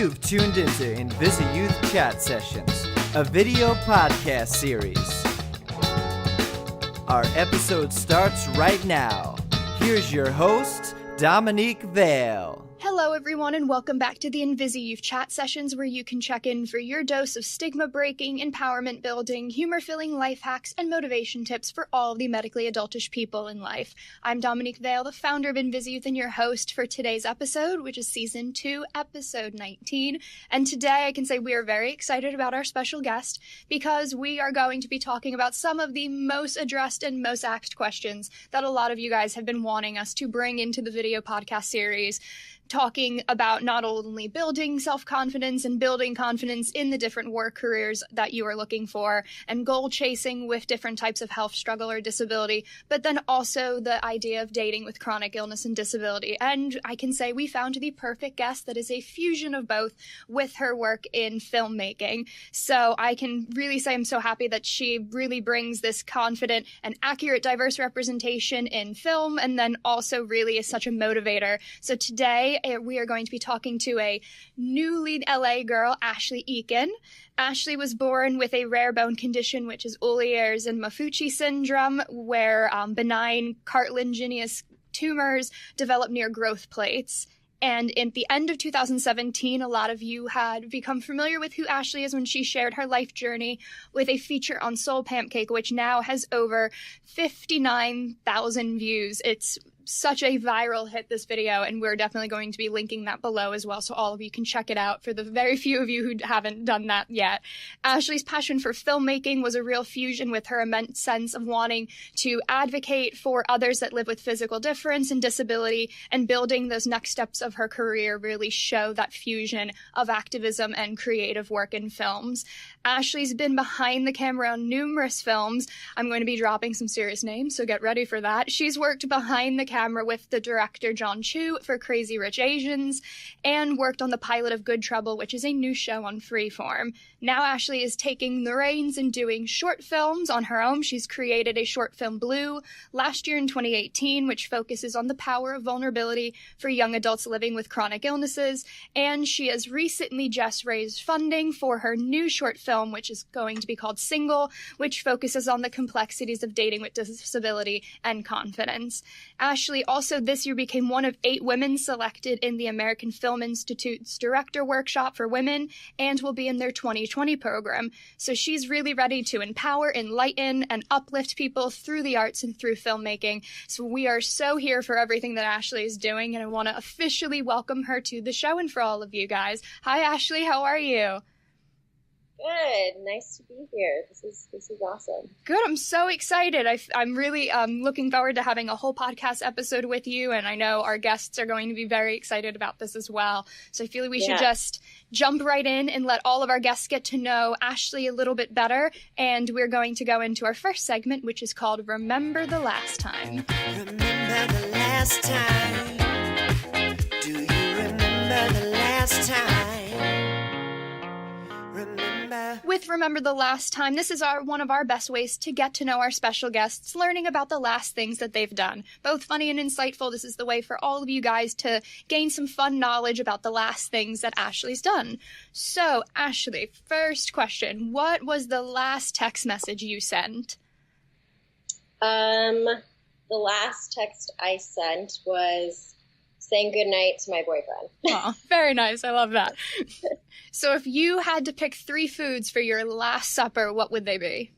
You've tuned into InvisiYouth Chat Sessions, a video podcast series. Our episode starts right now. Here's your host, Dominique Vale. Hello everyone and welcome back to the InvisiYouth Chat Sessions, where you can check in for your dose of stigma breaking, empowerment building, humor filling life hacks, and motivation tips for all the medically adultish people in life. I'm Dominique Vale, the founder of InvisiYouth and your host for today's episode, which is Season 2, Episode 19. And today I can say we are very excited about our special guest because we are going to be talking about some of the most addressed and most asked questions that a lot of you guys have been wanting us to bring into the video podcast series, talking about not only building self-confidence and building confidence in the different work careers that you are looking for and goal chasing with different types of health struggle or disability, but then also the idea of dating with chronic illness and disability. And I can say we found the perfect guest that is a fusion of both with her work in filmmaking. So I can really say I'm so happy that she really brings this confident and accurate, diverse representation in film, and then also really is such a motivator. So today, we are going to be talking to a newly LA girl, Ashley Eakin. Ashley was born with a rare bone condition, which is Ollier's and Maffucci syndrome, where benign cartilaginous tumors develop near growth plates. And at the end of 2017, a lot of you had become familiar with who Ashley is when she shared her life journey with a feature on Soul Pancake, which now has over 59,000 views. It's such a viral hit, this video, and we're definitely going to be linking that below as well, so all of you can check it out for the very few of you who haven't done that yet. Ashley's passion for filmmaking was a real fusion with her immense sense of wanting to advocate for others that live with physical difference and disability, and building those next steps of her career really show that fusion of activism and creative work in films. Ashley's been behind the camera on numerous films. I'm going to be dropping some serious names, so get ready for that. She's worked behind the camera with the director John Chu for Crazy Rich Asians, and worked on the pilot of Good Trouble, which is a new show on Freeform. Now Ashley is taking the reins and doing short films on her own. She's created a short film, Blue, last year in 2018, which focuses on the power of vulnerability for young adults living with chronic illnesses, and she has recently just raised funding for her new short film, which is going to be called Single, which focuses on the complexities of dating with disability and confidence. Ashley also this year became one of 8 women selected in the American Film Institute's Director Workshop for Women, and will be in their 2020 program. So she's really ready to empower, enlighten, and uplift people through the arts and through filmmaking. So we are so here for everything that Ashley is doing, and I want to officially welcome her to the show and for all of you guys. Hi, Ashley. How are you? Good. Nice to be here. This is awesome. Good. I'm so excited. I'm really looking forward to having a whole podcast episode with you, and I know our guests are going to be very excited about this as well. So I feel like we should just jump right in and let all of our guests get to know Ashley a little bit better, and we're going to go into our first segment, which is called Remember the Last Time. Remember the last time. Do you remember the last time? With Remember the Last Time, this is one of our best ways to get to know our special guests, learning about the last things that they've done. Both funny and insightful, this is the way for all of you guys to gain some fun knowledge about the last things that Ashley's done. So, Ashley, first question, what was the last text message you sent? The last text I sent was saying goodnight to my boyfriend. Oh, very nice. I love that. So if you had to pick 3 foods for your last supper, what would they be?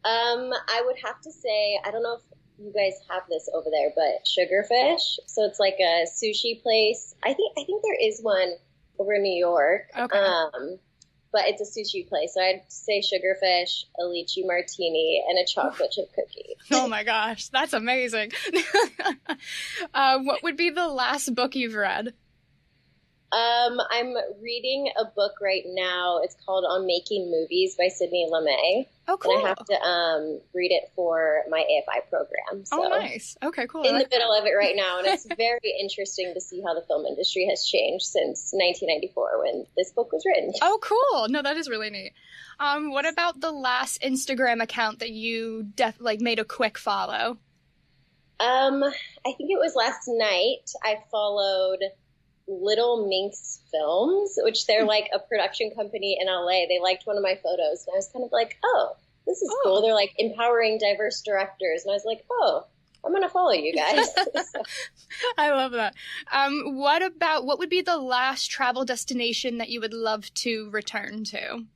I would have to say, I don't know if you guys have this over there, but sugarfish. So it's like a sushi place. I think there is one over in New York. Okay. But it's a sushi place. So I'd say sugarfish, a lychee martini, and a chocolate chip cookie. Oh my gosh, that's amazing. What would be the last book you've read? I'm reading a book right now. It's called On Making Movies by Sidney Lumet. Oh, cool. And I have to read it for my AFI program. So oh, nice. Okay, cool. In the middle of it right now, and it's very interesting to see how the film industry has changed since 1994 when this book was written. Oh, cool. No, that is really neat. What about the last Instagram account that you made a quick follow? I think it was last night. I followed Little Minx Films, which they're like a production company in LA. They liked one of my photos, and I was kind of like, oh, this is cool. They're like empowering diverse directors, and I was like, oh, I'm gonna follow you guys. I love that. What would be the last travel destination that you would love to return to?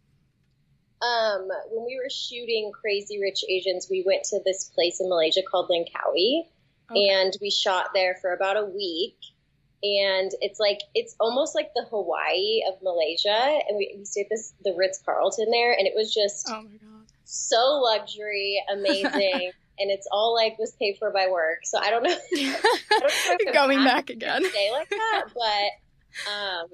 When we were shooting Crazy Rich Asians, we went to this place in Malaysia called Langkawi, and we shot there for about a week. And it's almost like the Hawaii of Malaysia. And we stayed at the Ritz-Carlton there, and it was just so luxury, amazing. And it's all like was paid for by work. So I don't know. If Going back again. Stay like that, but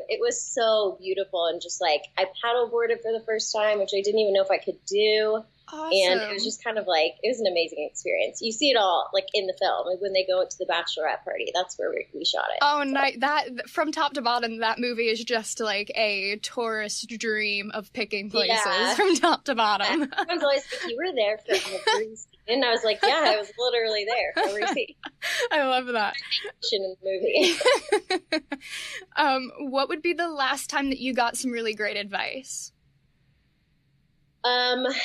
it was so beautiful, and just like I paddleboarded for the first time, which I didn't even know if I could do. Awesome. And it was just kind of like, it was an amazing experience. You see it all like in the film, like when they go to the bachelorette party. That's where we shot it. Oh, nice. That from top to bottom, that movie is just like a tourist dream of picking places from top to bottom. Everyone's always like, you were there for every scene. And I was like, yeah, I was literally there for every scene. I love that. In the movie. What would be the last time that you got some really great advice? I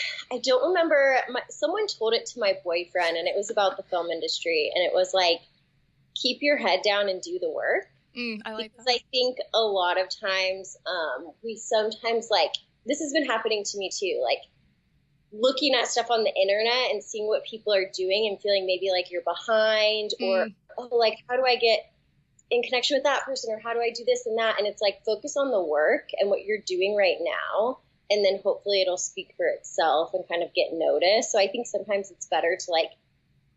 don't remember. Someone told it to my boyfriend, and it was about the film industry, and it was like, keep your head down and do the work. I like because that. I think a lot of times, we sometimes like, this has been happening to me too, like looking at stuff on the internet and seeing what people are doing and feeling maybe like you're behind or, oh, like, how do I get in connection with that person, or how do I do this and that? And it's like, focus on the work and what you're doing right now. And then hopefully it'll speak for itself and kind of get noticed. So I think sometimes it's better to like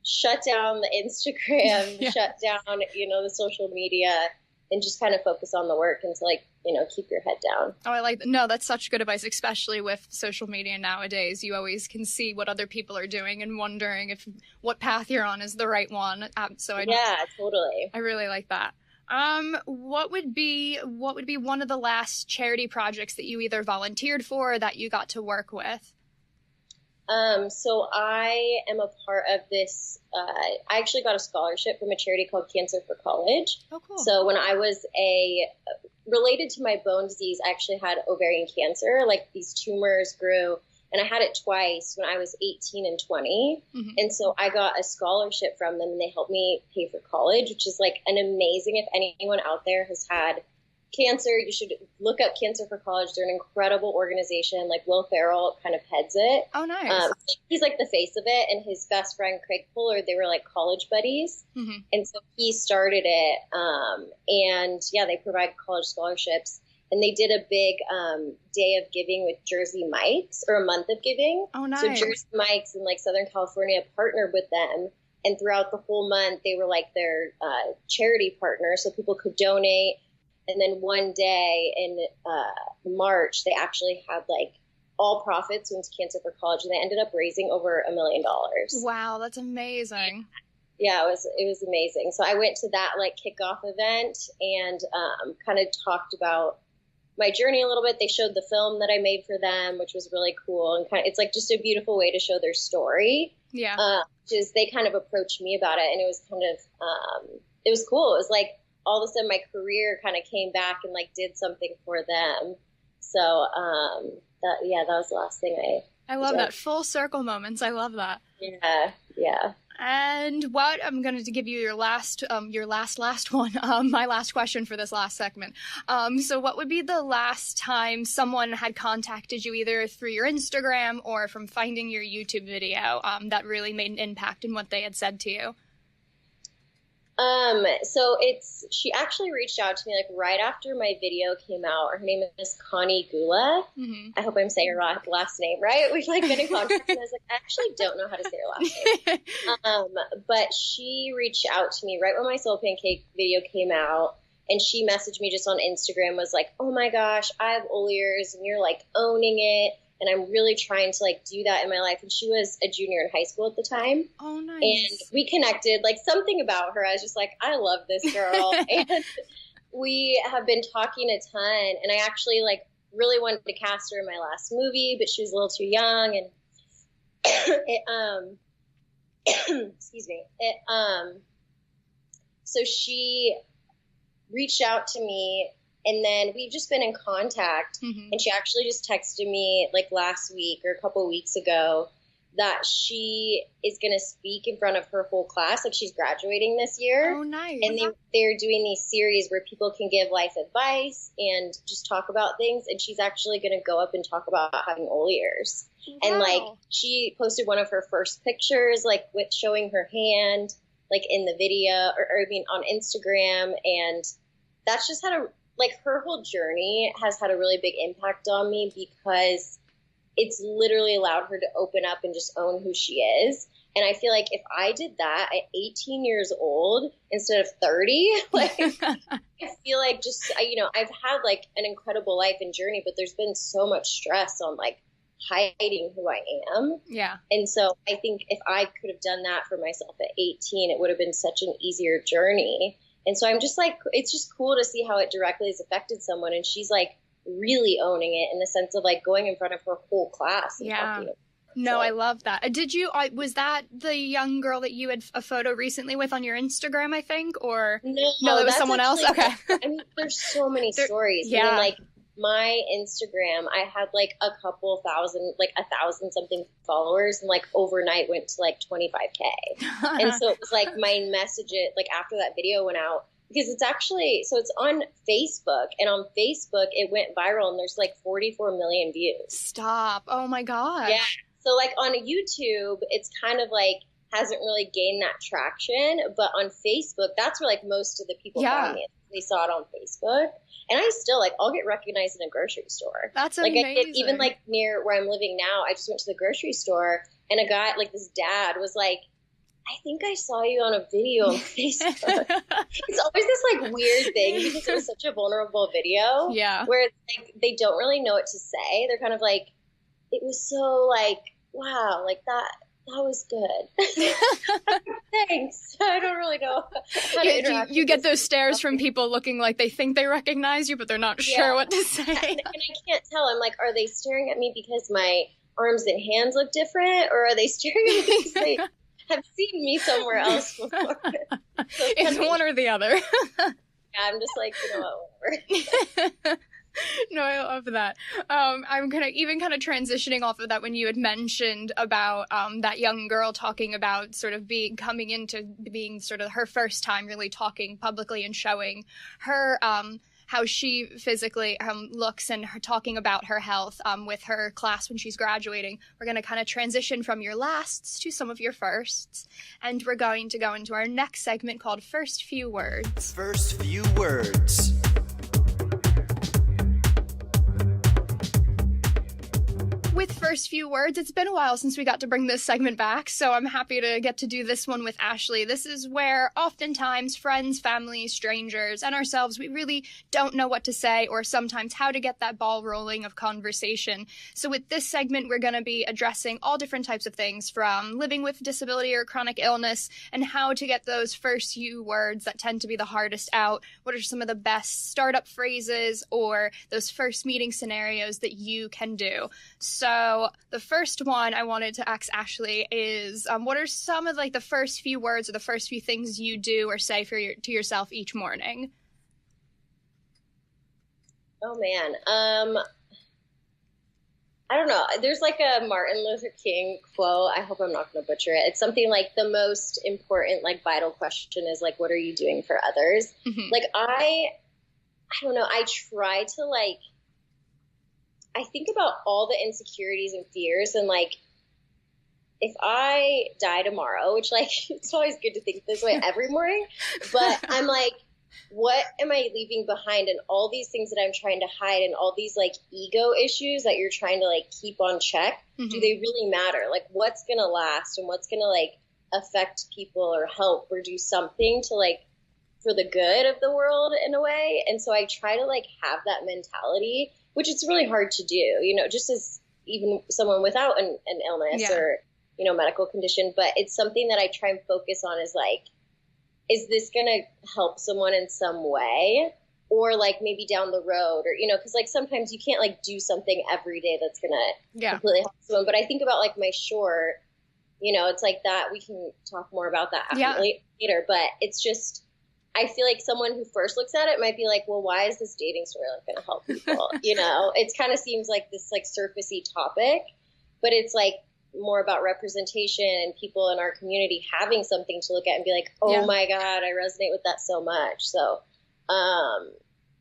shut down the Instagram, shut down, the social media, and just kind of focus on the work and to like, keep your head down. Oh, I like that. No, that's such good advice, especially with social media nowadays. You always can see what other people are doing and wondering if what path you're on is the right one. Totally. I really like that. What would be one of the last charity projects that you either volunteered for or that you got to work with? So I am a part of this, I actually got a scholarship from a charity called Cancer for College. Oh, cool. So when I was related to my bone disease, I actually had ovarian cancer. Like these tumors grew, and I had it twice when I was 18 and 20. Mm-hmm. And so I got a scholarship from them, and they helped me pay for college, which is like an amazing, if anyone out there has had cancer, you should look up Cancer for College. They're an incredible organization. Like Will Ferrell kind of heads it. Oh, nice. He's like the face of it, and his best friend Craig Fuller, they were like college buddies. Mm-hmm. And so he started it. And they provide college scholarships. And they did a big day of giving with Jersey Mike's, or a month of giving. Oh, nice. So Jersey Mike's in like Southern California partnered with them. And throughout the whole month, they were like their charity partner, so people could donate. And then one day in March, they actually had like all profits went to Cancer for College, and they ended up raising over $1 million. Wow, that's amazing. Yeah, it was amazing. So I went to that like kickoff event and kind of talked about my journey a little bit. They showed the film that I made for them, which was really cool, and it's like just a beautiful way to show their story. Yeah, which is they kind of approached me about it, and it was kind of it was cool. It was like all of a sudden my career kind of came back and like did something for them. So that was the last thing I love that. Full circle moments. I love that. Yeah. And what I'm going to give you your last one, my last question for this last segment. So what would be the last time someone had contacted you either through your Instagram or from finding your YouTube video that really made an impact in what they had said to you? So she actually reached out to me like right after my video came out. Her name is Connie Gula. Mm-hmm. I hope I'm saying her last name right. We've like been in contact, and I was like, I actually don't know how to say her last name. But she reached out to me right when my Soul Pancake video came out, and she messaged me just on Instagram, was like, oh my gosh, I have old ears, and you're like owning it. And I'm really trying to like do that in my life. And she was a junior in high school at the time. Oh, nice. And we connected, like something about her. I was just like, I love this girl. And we have been talking a ton. And I actually like really wanted to cast her in my last movie, but she was a little too young. And excuse me. So she reached out to me, and then we've just been in contact. And she actually just texted me like last week or a couple of weeks ago that she is going to speak in front of her whole class. Like, she's graduating this year. Oh, nice. And they're doing these series where people can give life advice and just talk about things. And she's actually going to go up and talk about having old ears. Wow. And like, she posted one of her first pictures, like with showing her hand, like in the video, or I mean on Instagram. And that's just had her whole journey has had a really big impact on me, because it's literally allowed her to open up and just own who she is. And I feel like if I did that at 18 years old instead of 30, like, I feel like just, I've had like an incredible life and journey, but there's been so much stress on like hiding who I am. Yeah. And so I think if I could have done that for myself at 18, it would have been such an easier journey. And so I'm just like, it's just cool to see how it directly has affected someone. And she's like really owning it in the sense of like going in front of her whole class and talking. No, so. I love that. Was that the young girl that you had a photo recently with on your Instagram, I think? Or no, it was someone else? Okay. I mean, there's so many stories. Yeah. I mean, like my Instagram, I had like a couple thousand, like 1,000 something followers, and like overnight went to like 25K. And so it was like my messages, like after that video went out, because it's actually, so it's on Facebook, and on Facebook it went viral, and there's like 44 million views. Stop. Oh my gosh. Yeah. So like on YouTube, it's kind of like hasn't really gained that traction, but on Facebook, that's where like most of the people found me. They saw it on Facebook. And I still I'll get recognized in a grocery store. That's amazing. Like I get, even like near where I'm living now, I just went to the grocery store, and a guy, like this dad was like, I think I saw you on a video on Facebook. It's always this like weird thing, because it was such a vulnerable video. Yeah. Where it's like they don't really know what to say. They're kind of like, it was so like, wow, like that was good. Thanks. I don't really know how to interact. You get those stares from people looking like they think they recognize you, but they're not sure what to say. And I can't tell. I'm like, are they staring at me because my arms and hands look different, or are they staring at me because they have seen me somewhere else before? So it's one or the other. Yeah, I'm just like, whatever. No, I love that. I'm kind of transitioning off of that when you had mentioned about that young girl talking about sort of coming into being sort of her first time really talking publicly and showing her how she physically looks, and her talking about her health with her class when she's graduating. We're going to kind of transition from your lasts to some of your firsts, and we're going to go into our next segment called First Few Words. First Few Words. With First Few Words, it's been a while since we got to bring this segment back, so I'm happy to get to do this one with Ashley. This is where oftentimes friends, family, strangers, and ourselves, we really don't know what to say, or sometimes how to get that ball rolling of conversation. So with this segment, we're going to be addressing all different types of things, from living with disability or chronic illness, and how to get those first few words that tend to be the hardest out. What are some of the best startup phrases or those first meeting scenarios that you can do? So the first one I wanted to ask Ashley is, what are some of like the first few words or the first few things you do or say to yourself each morning? Oh man, I don't know. There's like a Martin Luther King quote. I hope I'm not going to butcher it. It's something like, the most important, like vital question is like, what are you doing for others? Mm-hmm. Like I don't know. I try to like, I think about all the insecurities and fears, and like, if I die tomorrow, which like, it's always good to think this way every morning, but I'm like, what am I leaving behind? And all these things that I'm trying to hide, and all these like ego issues that you're trying to like keep on check, mm-hmm. do they really matter? Like, what's going to last, and what's going to like affect people or help or do something to like, for the good of the world in a way. And so I try to like have that mentality, which it's really hard to do, you know, just as even someone without an illness or, you know, medical condition. But it's something that I try and focus on, is like, is this going to help someone in some way? Or like maybe down the road, or, you know, because like sometimes you can't like do something every day that's going to completely help someone. But I think about like my short, you know, it's like that. We can talk more about that later. But it's just, I feel like someone who first looks at it might be like, well, why is this dating storyline going to help people? You know, it kind of seems like this like surfacey topic, but it's like more about representation and people in our community having something to look at and be like, oh my God, I resonate with that so much. So,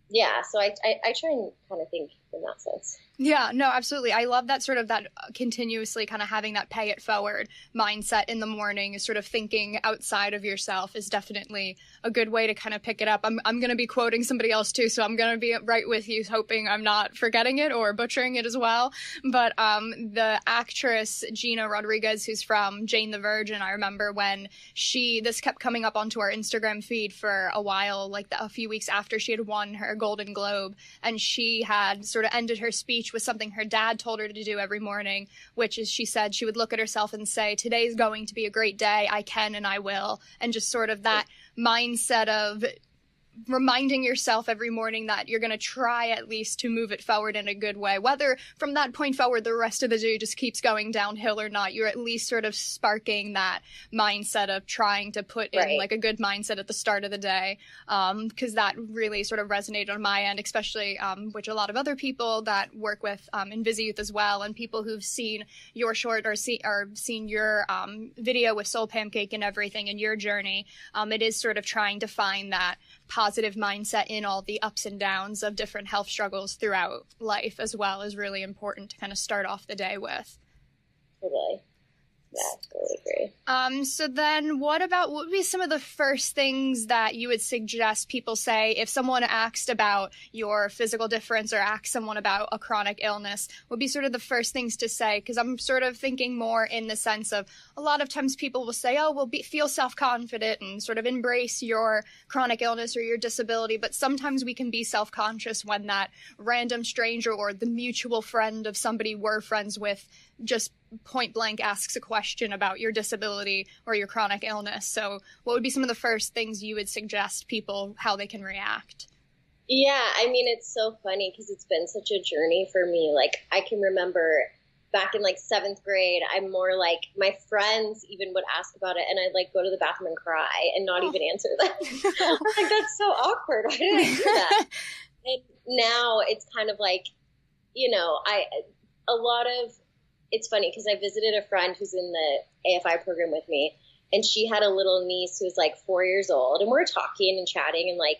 yeah, so I try and kind of think in that sense. Yeah, no, absolutely. I love that sort of that continuously kind of having that pay it forward mindset in the morning, is sort of thinking outside of yourself is definitely a good way to kind of pick it up. I'm going to be quoting somebody else too, so I'm going to be right with you, hoping I'm not forgetting it or butchering it as well. But the actress Gina Rodriguez, who's from Jane the Virgin, I remember when this kept coming up onto our Instagram feed for a while, like a few weeks after she had won her Golden Globe, and she had sort of ended her speech with something her dad told her to do every morning, which is, she said she would look at herself and say, today's going to be a great day. I can and I will. And just sort of that mindset of reminding yourself every morning that you're going to try at least to move it forward in a good way. Whether from that point forward the rest of the day just keeps going downhill or not, you're at least sort of sparking that mindset of trying to put in like a good mindset at the start of the day, because that really sort of resonated on my end, especially with a lot of other people that work with InvisiYouth as well, and people who've seen your short or seen your video with Soul Pancake and everything in your journey. It is sort of trying to find that positive mindset in all the ups and downs of different health struggles throughout life as well is really important to kind of start off the day with. Totally. Yeah, totally agree. So then what would be some of the first things that you would suggest people say if someone asked about your physical difference or asked someone about a chronic illness? Would be sort of the first things to say? Because I'm sort of thinking more in the sense of a lot of times people will say, oh, well, feel self-confident and sort of embrace your chronic illness or your disability. But sometimes we can be self-conscious when that random stranger or the mutual friend of somebody we're friends with just point blank asks a question about your disability or your chronic illness. So what would be some of the first things you would suggest people how they can react? Yeah, I mean, it's so funny because it's been such a journey for me. Like, I can remember back in like 7th grade, I'm more like my friends even would ask about it and I'd like go to the bathroom and cry and not even answer them. I was like, that's so awkward. Why did I do that? And now it's kind of like, you know, it's funny because I visited a friend who's in the AFI program with me, and she had a little niece who's like 4 years old, and we're talking and chatting and like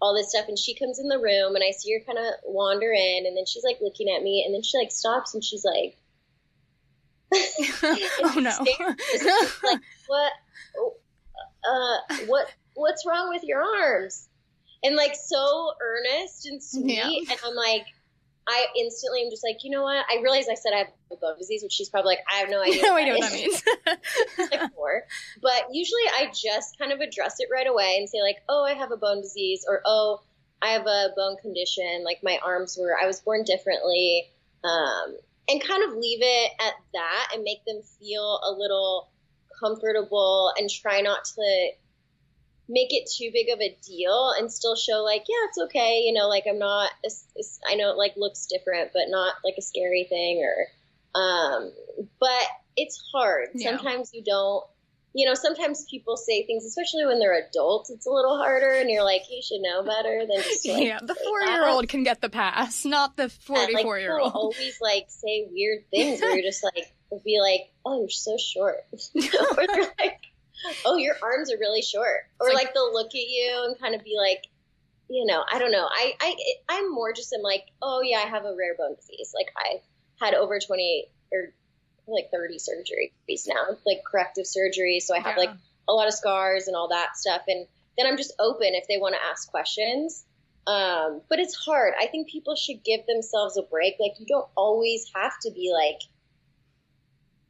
all this stuff, and she comes in the room and I see her kind of wander in, and then she's like looking at me, and then she like stops and she's like, oh no. Like, what's wrong with your arms? And like so earnest and sweet. Yeah. And I'm like, I instantly am just like, you know what? I realize I said I have a bone disease, which she's probably like, I have no idea. No idea what that means. She's like 4. But usually I just kind of address it right away and say like, oh, I have a bone disease, or oh, I have a bone condition. Like I was born differently, and kind of leave it at that and make them feel a little comfortable and try not to make it too big of a deal and still show like, yeah, it's okay. You know, like I'm not, I know it like looks different, but not like a scary thing but it's hard. Yeah. Sometimes you don't, you know, sometimes people say things, especially when they're adults, it's a little harder and you're like, you should know better than just like, yeah, the 4-year-old can get the pass, not the 44-year-old. Like, always like say weird things where you're just like, be like, oh, you're so short. Or they're like, oh, your arms are really short. Or like they'll look at you and kind of be like, you know, I don't know. I'm more just am like, oh yeah, I have a rare bone disease. Like I've had over 28 or like 30 surgeries now, like corrective surgery. So I have like a lot of scars and all that stuff. And then I'm just open if they want to ask questions. But it's hard. I think people should give themselves a break. Like you don't always have to be like,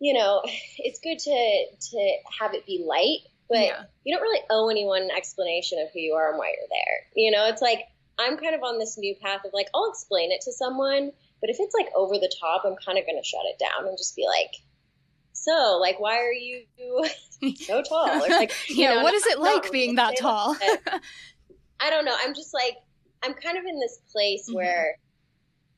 you know, it's good to have it be light, but you don't really owe anyone an explanation of who you are and why you're there. You know, it's like, I'm kind of on this new path of like, I'll explain it to someone, but if it's like over the top, I'm kind of going to shut it down and just be like, so like, why are you so tall? Or like, you know, what is it like being that tall? I don't know. I'm just like, I'm kind of in this place where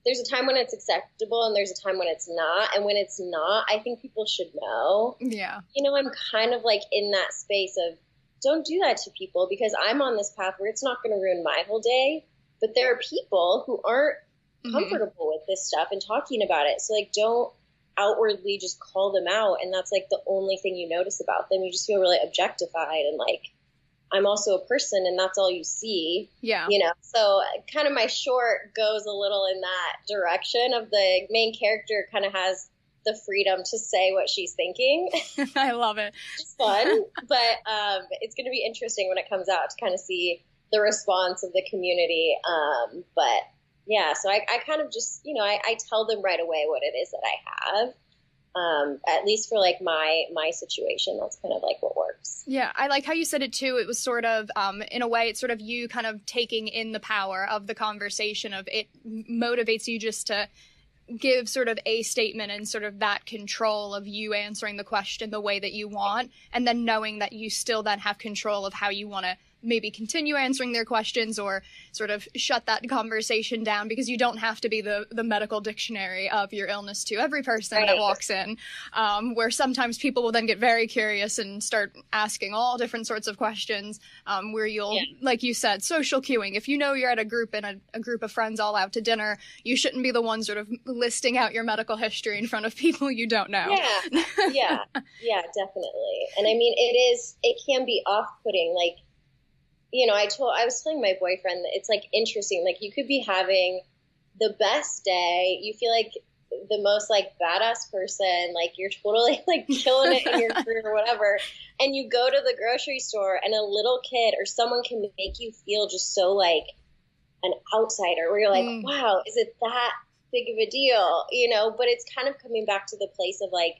there's a time when it's acceptable and there's a time when it's not. And when it's not, I think people should know. Yeah. You know, I'm kind of like in that space of don't do that to people, because I'm on this path where it's not going to ruin my whole day. But there are people who aren't comfortable with this stuff and talking about it. So like, don't outwardly just call them out. And that's like the only thing you notice about them. You just feel really objectified and like, I'm also a person, and that's all you see. Yeah. You know, so kind of my short goes a little in that direction of the main character kind of has the freedom to say what she's thinking. I love it. It's fun, but it's going to be interesting when it comes out to kind of see the response of the community. But yeah, so I kind of just, you know, I tell them right away what it is that I have. At least for like my situation, that's kind of like what works. Yeah, I like how you said it too. It was sort of, in a way, it's sort of you kind of taking in the power of the conversation, of it motivates you just to give sort of a statement and sort of that control of you answering the question the way that you want, and then knowing that you still then have control of how you want to maybe continue answering their questions or sort of shut that conversation down, because you don't have to be the medical dictionary of your illness to every person that walks in, where sometimes people will then get very curious and start asking all different sorts of questions, where you'll, like you said, social cueing. If you know you're at a group and a group of friends all out to dinner, you shouldn't be the one sort of listing out your medical history in front of people you don't know. Yeah, definitely. And I mean, it can be off-putting, like, you know, I was telling my boyfriend that it's like interesting. Like, you could be having the best day. You feel like the most like badass person. Like, you're totally like killing it in your career or whatever. And you go to the grocery store and a little kid or someone can make you feel just so like an outsider, where you're like, wow, is it that big of a deal? You know, but it's kind of coming back to the place of like,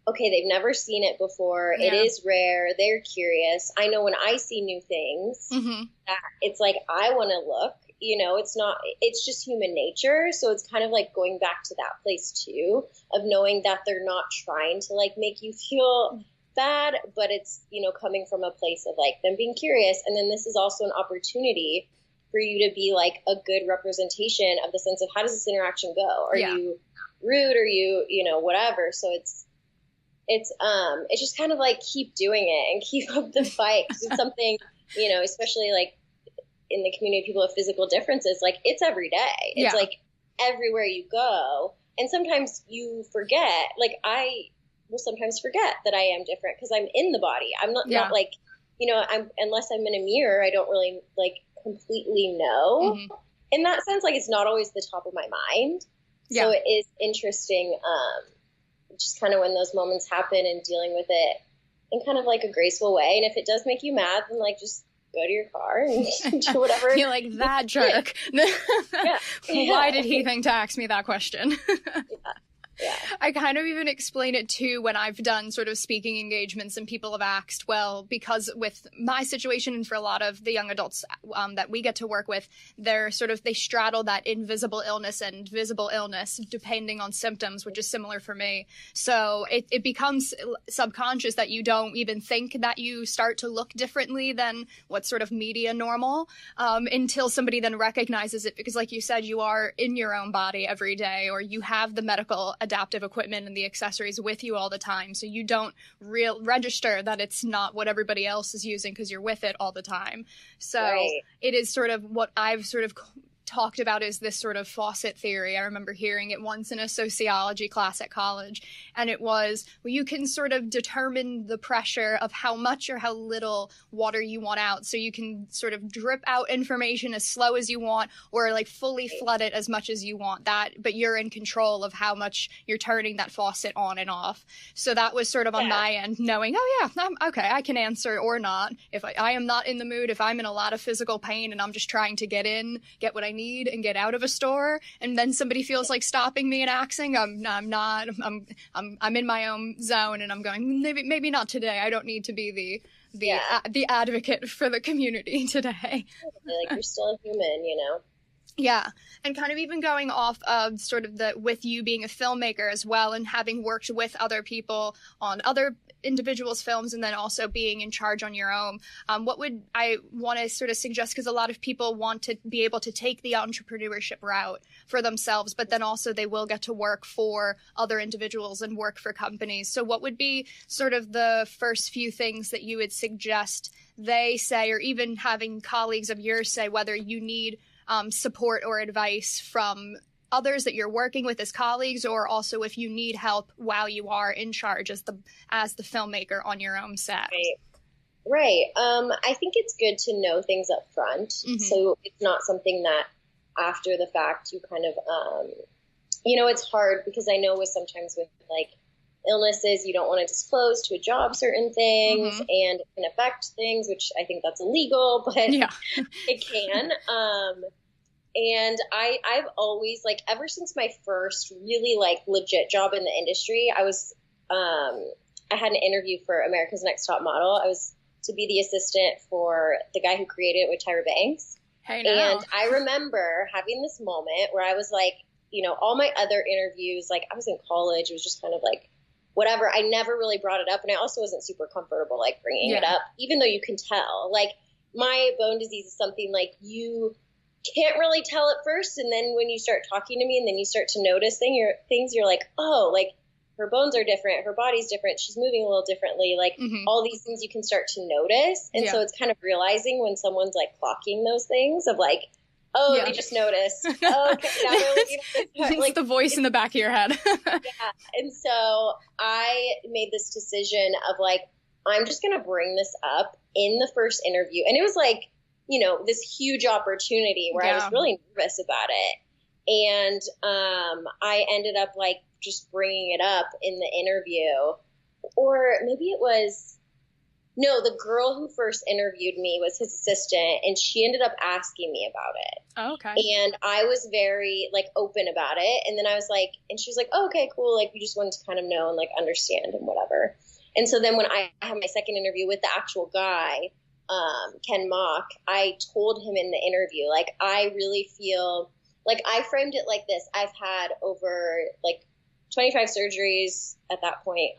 okay, they've never seen it before. Yeah. It is rare. They're curious. I know when I see new things, that it's like, I want to look, you know, it's just human nature. So it's kind of like going back to that place too, of knowing that they're not trying to like make you feel bad, but it's, you know, coming from a place of like them being curious. And then this is also an opportunity for you to be like a good representation of the sense of, how does this interaction go? Are you rude? Are you know, whatever. So it's just kind of like keep doing it and keep up the fight. 'Cause it's something, you know, especially like in the community of people with physical differences, like it's every day. It's like everywhere you go. And sometimes you forget, like I will sometimes forget that I am different because I'm in the body. I'm not like, you know, unless I'm in a mirror, I don't really like completely know. In that sense, like it's not always the top of my mind. So it is interesting, just kind of when those moments happen and dealing with it in kind of like a graceful way. And if it does make you mad, then like just go to your car and do whatever. You're like, that jerk. Why did he think to ask me that question? Yeah. I kind of even explain it too when I've done sort of speaking engagements and people have asked, well, because with my situation and for a lot of the young adults that we get to work with, they straddle that invisible illness and visible illness depending on symptoms, which is similar for me. So it becomes subconscious that you don't even think that you start to look differently than what's sort of media normal, until somebody then recognizes it, because like you said, you are in your own body every day, or you have the medical adaptive equipment and the accessories with you all the time, so you don't register that it's not what everybody else is using because you're with it all the time. So it is sort of what I've sort of talked about is this sort of faucet theory. I remember hearing it once in a sociology class at college, and it was, well, you can sort of determine the pressure of how much or how little water you want out, so you can sort of drip out information as slow as you want, or like fully flood it as much as you want, but you're in control of how much you're turning that faucet on and off. So that was sort of on my end, knowing, I'm okay, I can answer or not. If I am not in the mood, if I'm in a lot of physical pain and I'm just trying to get what I need and get out of a store, and then somebody feels like stopping me and asking, I'm not, I'm in my own zone, and I'm going, maybe not today. I don't need to be the advocate for the community today. Like, you're still a human, you know? Yeah. And kind of even going off of sort of with you being a filmmaker as well, and having worked with other people on other individuals' films, and then also being in charge on your own, what would I want to sort of suggest, because a lot of people want to be able to take the entrepreneurship route for themselves, but then also they will get to work for other individuals and work for companies. So what would be sort of the first few things that you would suggest they say, or even having colleagues of yours say, whether you need support or advice from others that you're working with as colleagues, or also if you need help while you are in charge as the filmmaker on your own set. Right. I think it's good to know things up front. Mm-hmm. So it's not something that after the fact you kind of, it's hard because I know sometimes with like illnesses, you don't want to disclose to a job certain things, and it can affect things, which I think that's illegal, but it can. And I've always, like, ever since my first really like legit job in the industry, I had an interview for America's Next Top Model. I was to be the assistant for the guy who created it with Tyra Banks. And I remember having this moment where I was like, all my other interviews, like I was in college, it was just kind of like, whatever. I never really brought it up. And I also wasn't super comfortable, like bringing it up, even though you can tell, like my bone disease is something like you can't really tell at first. And then when you start talking to me and then you start to notice things, you're like, oh, like her bones are different. Her body's different. She's moving a little differently. Like all these things you can start to notice. And so it's kind of realizing when someone's like clocking those things of like, oh, they just noticed. Oh, okay, now it's like the voice in the back of your head. And so I made this decision of like, I'm just going to bring this up in the first interview. And it was like, this huge opportunity where I was really nervous about it. And I ended up like just bringing it up in the interview. Or maybe it was, no, the girl who first interviewed me was his assistant, and she ended up asking me about it. Oh, okay. And I was very like open about it. And then I was like, and she was like, oh, okay, cool. Like we just wanted to kind of know and like understand and whatever. And so then when I had my second interview with the actual guy, Ken Mock, I told him in the interview, like, I really feel like I framed it like this. I've had over like 25 surgeries at that point.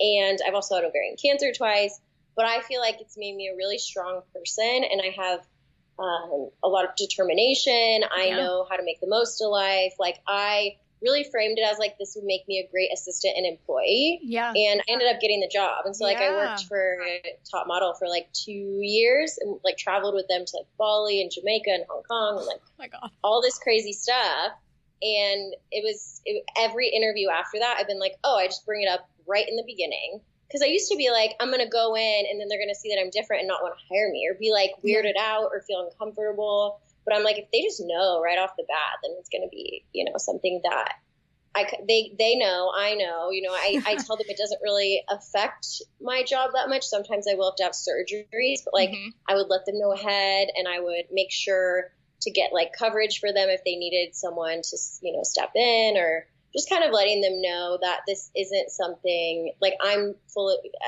And I've also had ovarian cancer twice, but I feel like it's made me a really strong person, and I have a lot of determination. I know how to make the most of life. Like I really framed it as like, this would make me a great assistant and employee. Yeah. And I ended up getting the job. And so like I worked for Top Model for like 2 years and like traveled with them to like Bali and Jamaica and Hong Kong and like oh my God, all this crazy stuff. And every interview after that, I've been like, oh, I just bring it up right in the beginning. Because I used to be like, I'm going to go in and then they're going to see that I'm different and not want to hire me or be like weirded out or feel uncomfortable. But I'm like, if they just know right off the bat, then it's going to be, something that they know, I know, I tell them it doesn't really affect my job that much. Sometimes I will have to have surgeries, but like I would let them know ahead, and I would make sure to get like coverage for them if they needed someone to, step in, or just kind of letting them know that this isn't something like I'm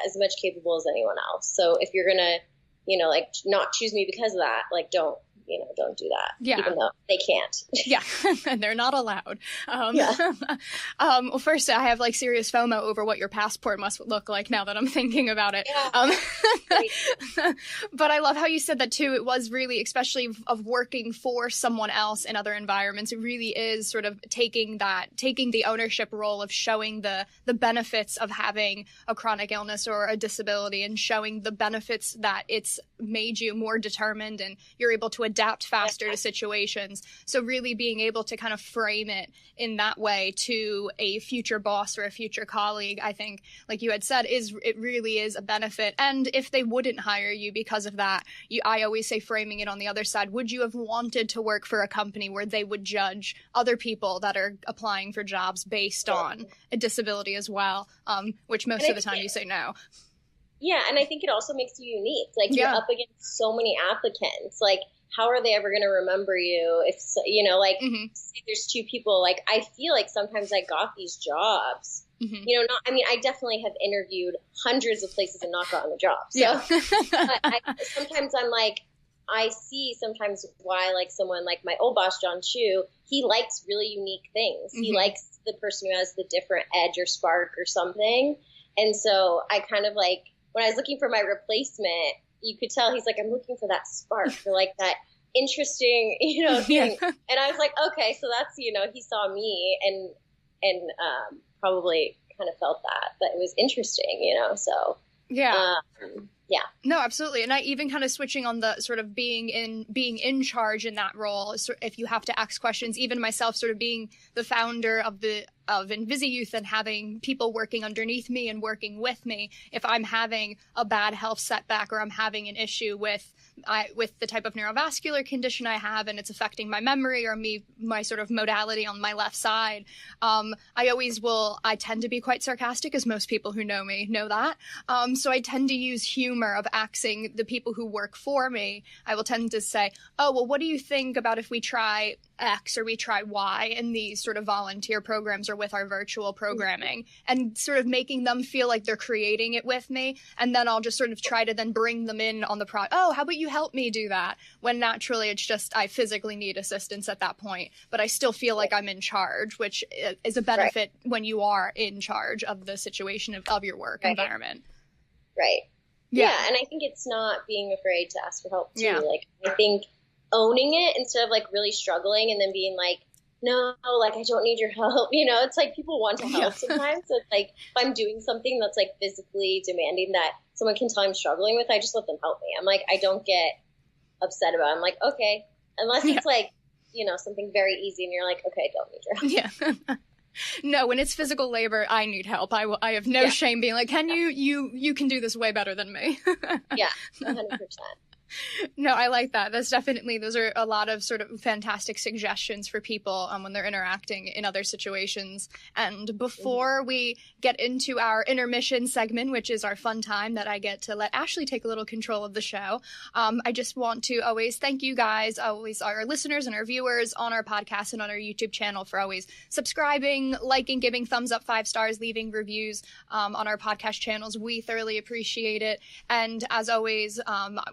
as much capable as anyone else. So if you're going to, like not choose me because of that, like don't do that. Yeah. Even though they can't. Yeah. And they're not allowed. Well, first I have like serious FOMO over what your passport must look like now that I'm thinking about it. Yeah. But I love how you said that too. It was really, especially of working for someone else in other environments, it really is sort of taking the ownership role of showing the benefits of having a chronic illness or a disability, and showing the benefits that it's made you more determined and you're able to adapt faster to situations. So really being able to kind of frame it in that way to a future boss or a future colleague, I think, like you had said, it really is a benefit. And if they wouldn't hire you because of that, I always say, framing it on the other side, would you have wanted to work for a company where they would judge other people that are applying for jobs based on a disability as well, which most of the time you say no. Yeah, and I think it also makes you unique. Like, you're up against so many applicants. Like, how are they ever going to remember you if, say there's two people. Like, I feel like sometimes I got these jobs. I definitely have interviewed hundreds of places and not gotten the job. So but sometimes I'm like, I see sometimes why, like, someone like my old boss, John Chu, he likes really unique things. He likes the person who has the different edge or spark or something. And so I kind of like, when I was looking for my replacement, you could tell he's like, I'm looking for that spark, or like that interesting, thing. And I was like, okay, so that's, he saw me and probably kind of felt that it was interesting, so. Yeah. Yeah. No, No, absolutely. And I even kind of switching on the sort of being in charge in that role, if you have to ask questions, even myself sort of being the founder of InvisiYouth and having people working underneath me and working with me, if I'm having a bad health setback or I'm having an issue with the type of neurovascular condition I have and it's affecting my memory or my sort of modality on my left side, I tend to be quite sarcastic, as most people who know me know that. So I tend to use humor of asking the people who work for me. I will tend to say, oh, well, what do you think about if we try X or we try Y in these sort of volunteer programs or with our virtual programming, and sort of making them feel like they're creating it with me. And then I'll just sort of try to then bring them in on the oh, how about you help me do that? When naturally it's just I physically need assistance at that point, but I still feel like I'm in charge, which is a benefit when you are in charge of the situation of your work environment. Right. Yeah. And I think it's not being afraid to ask for help too. Yeah. Like, I think owning it instead of like really struggling and then being like, no, like I don't need your help. You know, it's like people want to help sometimes. So it's like if I'm doing something that's like physically demanding that someone can tell I'm struggling with, I just let them help me. I'm like, I don't get upset about it. I'm like, okay, unless it's like, you know, something very easy and you're like, okay, I don't need your help. Yeah. No, when it's physical labor, I need help. I have no shame being like, can you can do this way better than me. Yeah, 100%. No, I like that. Those are a lot of sort of fantastic suggestions for people when they're interacting in other situations. And before we get into our intermission segment, which is our fun time that I get to let Ashley take a little control of the show, I just want to always thank you guys, always our listeners and our viewers on our podcast and on our YouTube channel for always subscribing, liking, giving thumbs up, 5 stars, leaving reviews on our podcast channels. We thoroughly appreciate it. And as always,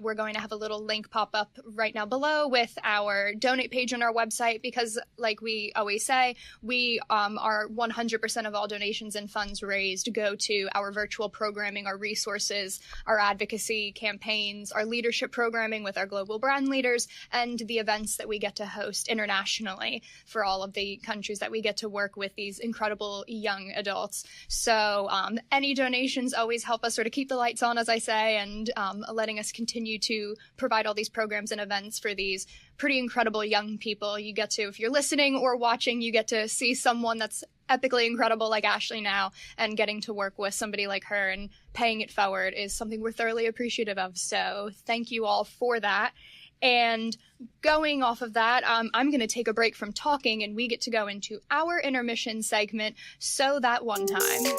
we're going to have a little link pop up right now below with our donate page on our website, because like we always say, we are 100% of all donations and funds raised go to our virtual programming, our resources, our advocacy campaigns, our leadership programming with our global brand leaders, and the events that we get to host internationally for all of the countries that we get to work with these incredible young adults. So any donations always help us sort of keep the lights on, as I say, and letting us continue to provide all these programs and events for these pretty incredible young people. You get to, if you're listening or watching, you get to see someone that's epically incredible like Ashley now, and getting to work with somebody like her and paying it forward is something we're thoroughly appreciative of. So thank you all for that. And going off of that, I'm going to take a break from talking and we get to go into our intermission segment, So That One Time.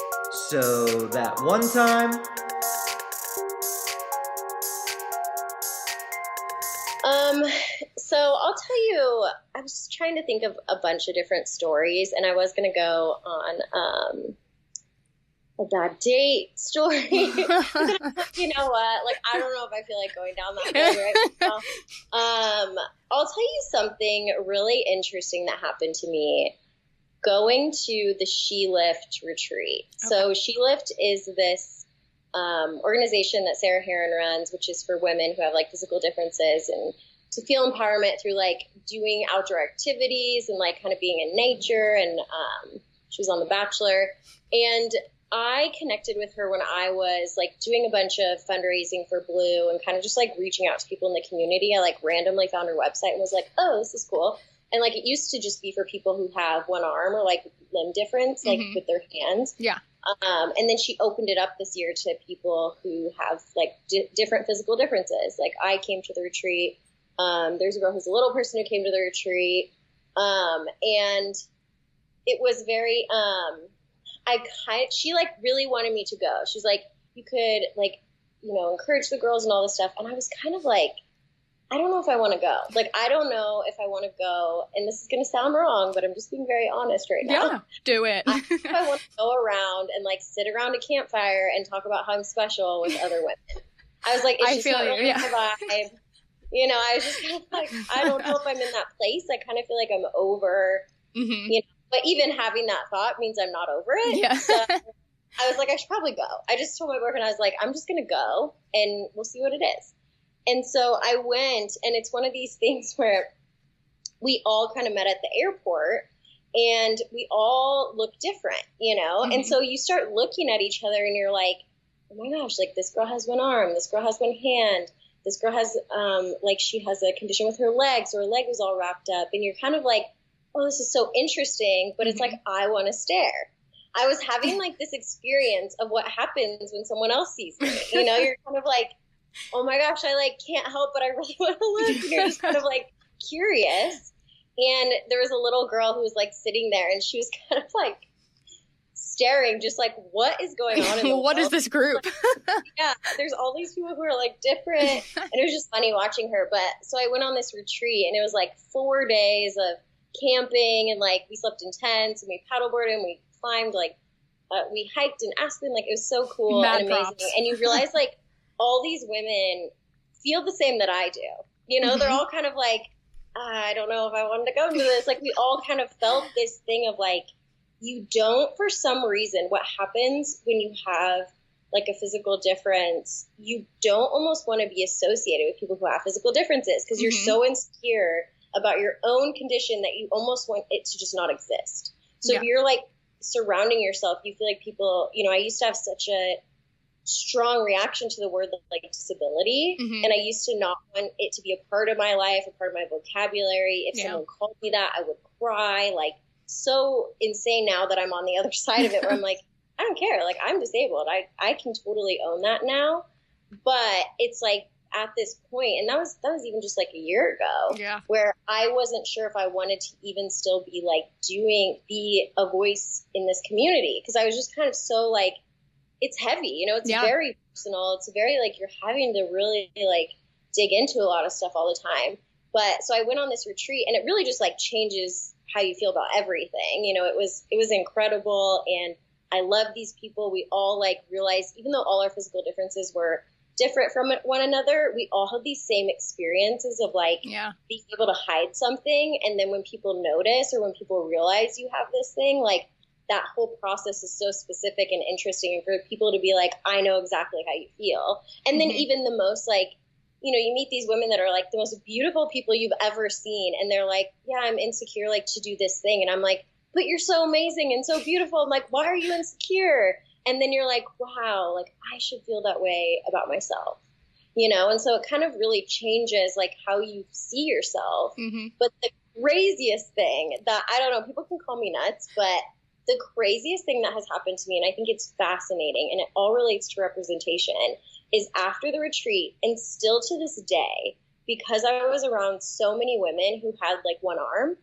So that one time. So I'll tell you, I was trying to think of a bunch of different stories, and I was going to go on a bad date story. You know what? Like, I don't know if I feel like going down that road right now. I'll tell you something really interesting that happened to me going to the She Lift retreat. Okay. So She Lift is this organization that Sarah Heron runs, which is for women who have like physical differences and to feel empowerment through like doing outdoor activities and like kind of being in nature. And she was on The Bachelor, and I connected with her when I was like doing a bunch of fundraising for Blue and kind of just like reaching out to people in the community. I like randomly found her website and was like, oh, this is cool. And like, it used to just be for people who have one arm or like limb difference, like with their hands. Yeah. And then she opened it up this year to people who have like different physical differences. Like, I came to the retreat. There's a girl who's a little person who came to the retreat. And it was very, she like really wanted me to go. She's like, you could like, you know, encourage the girls and all this stuff. And I was kind of like, I don't know if I want to go. Like, I don't know if I want to go. And this is going to sound wrong, but I'm just being very honest right now. Yeah, do it. I want to go around and like sit around a campfire and talk about how I'm special with other women. I was like, it's just not really my vibe. You know, I was just kind of like, I don't know if I'm in that place. I kind of feel like I'm over, you know, but even having that thought means I'm not over it. Yeah. So I was like, I should probably go. I just told my boyfriend, I was like, I'm just going to go and we'll see what it is. And so I went, and it's one of these things where we all kind of met at the airport and we all look different, you know? And so you start looking at each other and you're like, oh my gosh, like this girl has one arm, this girl has one hand, this girl has, like she has a condition with her legs, or her leg was all wrapped up. And you're kind of like, oh, this is so interesting, but it's like, I want to stare. I was having like this experience of what happens when someone else sees me. You know, you're kind of like, oh my gosh, I like can't help, but I really want to look. And you're just kind of like curious. And there was a little girl who was like sitting there, and she was kind of like staring, just like, what is going on in the What world? is this group? Yeah, there's all these people who are like different, and it was just funny watching her. But so I went on this retreat, and it was like 4 days of camping, and like we slept in tents, and we paddleboarded, and we climbed, like we hiked in Aspen. Like it was so cool Mad and amazing. props. And you realize like all these women feel the same that I do. You know, they're all kind of like, I don't know if I wanted to go into this. Like we all kind of felt this thing of like, you don't, for some reason, what happens when you have like a physical difference, you don't almost want to be associated with people who have physical differences, because you're so insecure about your own condition that you almost want it to just not exist. So if you're like surrounding yourself, you feel like people, you know, I used to have such a strong reaction to the word like disability, and I used to not want it to be a part of my life, a part of my vocabulary. If someone called me that, I would cry. Like, so insane now that I'm on the other side of it, where I'm like, I don't care. Like, I'm disabled. I can totally own that now. But it's like at this point, and that was even just like a year ago, where I wasn't sure if I wanted to even still be like be a voice in this community, because I was just kind of so like, it's heavy, you know, it's very personal. It's very like you're having to really like dig into a lot of stuff all the time. But so I went on this retreat, and it really just like changes how you feel about everything. You know, it was incredible, and I love these people. We all like realized, even though all our physical differences were different from one another, we all have these same experiences of like being able to hide something, and then when people notice or when people realize you have this thing, like that whole process is so specific and interesting, and for people to be like, I know exactly how you feel. And then even the most like, you know, you meet these women that are like the most beautiful people you've ever seen, and they're like, yeah, I'm insecure like to do this thing. And I'm like, but you're so amazing and so beautiful. I'm like, why are you insecure? And then you're like, wow, like I should feel that way about myself, you know? And so it kind of really changes like how you see yourself. But the craziest thing that, I don't know, people can call me nuts, but the craziest thing that has happened to me, and I think it's fascinating, and it all relates to representation, is after the retreat, and still to this day, because I was around so many women who had like one arm,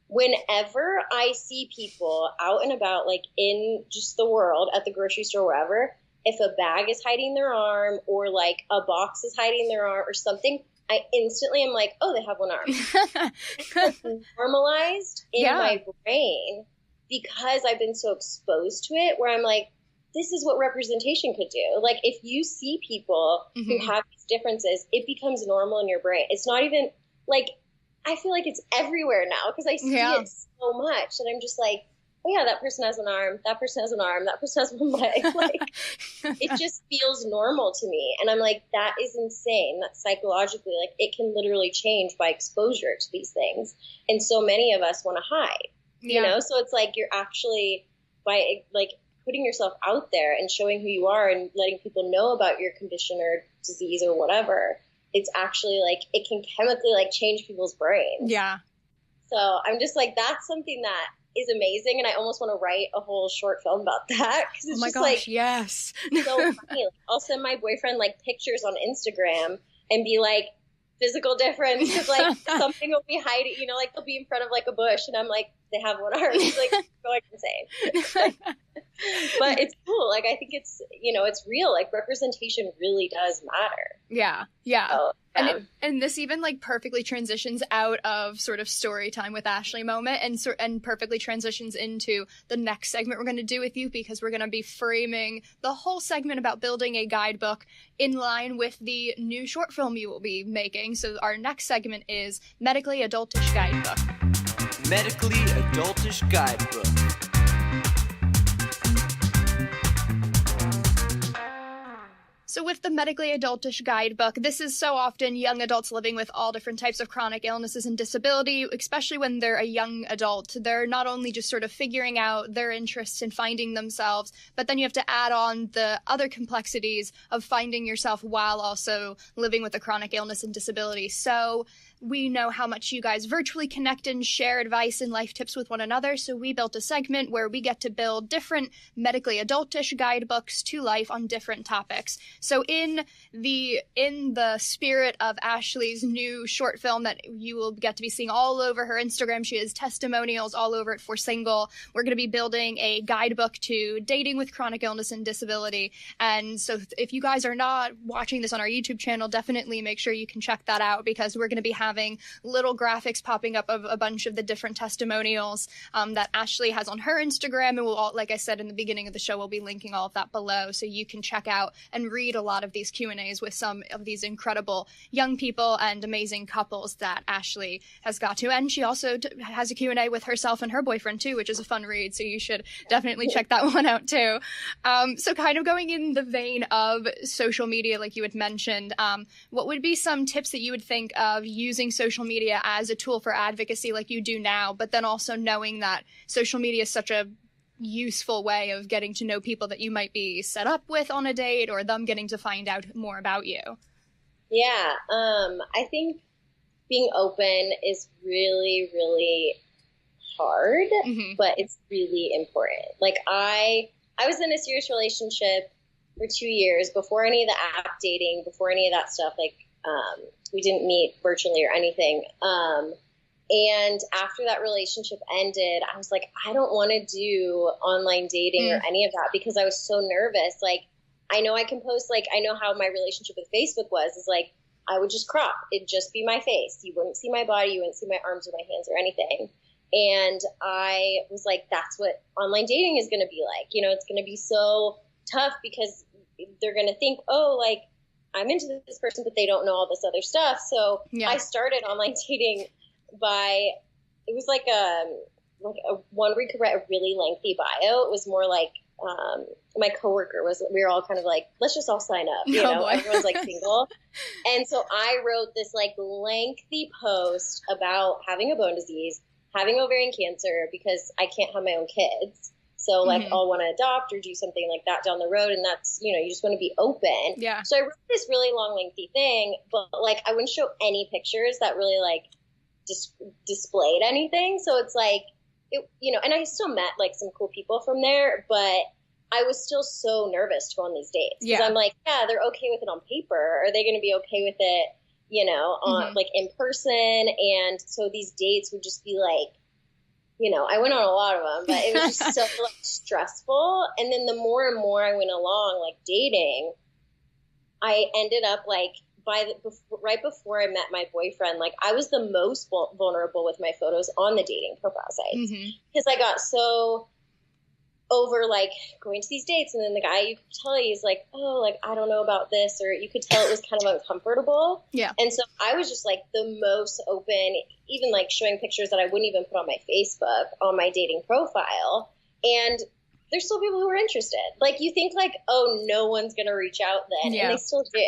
whenever I see people out and about, like in just the world, at the grocery store, wherever, if a bag is hiding their arm, or like a box is hiding their arm or something, I instantly am like, oh, they have one arm. It's normalized in my brain, because I've been so exposed to it, where I'm like, this is what representation could do. Like, if you see people who have these differences, it becomes normal in your brain. It's not even like, I feel like it's everywhere now, because I see it so much that I'm just like, oh yeah, that person has an arm, that person has an arm, that person has one leg. Like, it just feels normal to me. And I'm like, that is insane. That psychologically, like, it can literally change by exposure to these things. And so many of us want to hide. You know, so it's like you're actually, by like putting yourself out there and showing who you are and letting people know about your condition or disease or whatever, it's actually like it can chemically like change people's brains. So I'm just like, that's something that is amazing, and I almost want to write a whole short film about that, because it's just like so funny. Like, I'll send my boyfriend like pictures on Instagram and be like, physical difference, because like something will be hiding, you know, like they'll be in front of like a bush, and I'm like, they have one arm. He's like, going insane. But it's cool. Like, I think it's, you know, it's real. Like, representation really does matter. So, and this even like perfectly transitions out of sort of story time with Ashley moment, and perfectly transitions into the next segment we're going to do with you, because we're going to be framing the whole segment about building a guidebook in line with the new short film you will be making. So our next segment is Medically Adultish Guidebook. Medically Adultish Guidebook. So with the Medically Adultish Guidebook, this is so often young adults living with all different types of chronic illnesses and disability, especially when they're a young adult. They're not only just sort of figuring out their interests and finding themselves, but then you have to add on the other complexities of finding yourself while also living with a chronic illness and disability. So we know how much you guys virtually connect and share advice and life tips with one another, so we built a segment where we get to build different medically adultish guidebooks to life on different topics. So in the spirit of Ashley's new short film that you will get to be seeing all over her Instagram, she has testimonials all over it for single. We're going to be building a guidebook to dating with chronic illness and disability. And so if you guys are not watching this on our YouTube channel, definitely make sure you can check that out, because we're going to be having little graphics popping up of a bunch of the different testimonials that Ashley has on her Instagram. And we'll all, like I said in the beginning of the show, we'll be linking all of that below, so you can check out and read a lot of these Q&As with some of these incredible young people and amazing couples that Ashley has got to. And she also has a Q&A with herself and her boyfriend too, which is a fun read, so you should definitely check that one out too. So kind of going in the vein of social media, like you had mentioned, what would be some tips that you would think of using social media as a tool for advocacy like you do now, but then also knowing that social media is such a useful way of getting to know people that you might be set up with on a date, or them getting to find out more about you? Yeah, I think being open is really, really hard, but it's really important. Like I was in a serious relationship for 2 years before any of the app dating, before any of that stuff. Like, we didn't meet virtually or anything. And after that relationship ended, I was like, I don't want to do online dating or any of that, because I was so nervous. Like, I know I can post, like, I know how my relationship with Facebook was, is like, I would just crop. It'd just be my face. You wouldn't see my body. You wouldn't see my arms or my hands or anything. And I was like, that's what online dating is going to be like. You know, it's going to be so tough because they're going to think, oh, like, I'm into this person, but they don't know all this other stuff. So I started online dating by, it was like a one where you could write a really lengthy bio. It was more like, my coworker we were all kind of like, let's just all sign up, you know, everyone's like single. And so I wrote this like lengthy post about having a bone disease, having ovarian cancer, because I can't have my own kids. So like I'll want to adopt or do something like that down the road. And that's, you know, you just want to be open. Yeah. So I wrote this really long, lengthy thing, but like I wouldn't show any pictures that really like displayed anything. So it's like, it, you know, and I still met like some cool people from there, but I was still so nervous to go on these dates. Because I'm like, yeah, they're okay with it on paper. Are they going to be okay with it, you know, on like in person? And so these dates would just be like, you know, I went on a lot of them, but it was just so like stressful. And then the more and more I went along, like dating, I ended up like right before I met my boyfriend, like I was the most vulnerable with my photos on the dating profile sites, because I got so over like going to these dates, and then the guy, you could tell he's like, oh, like I don't know about this, or you could tell it was kind of uncomfortable. Yeah. And so I was just like the most open, even like showing pictures that I wouldn't even put on my Facebook on my dating profile. And there's still people who are interested. Like you think like, oh, no one's gonna reach out then, and they still do.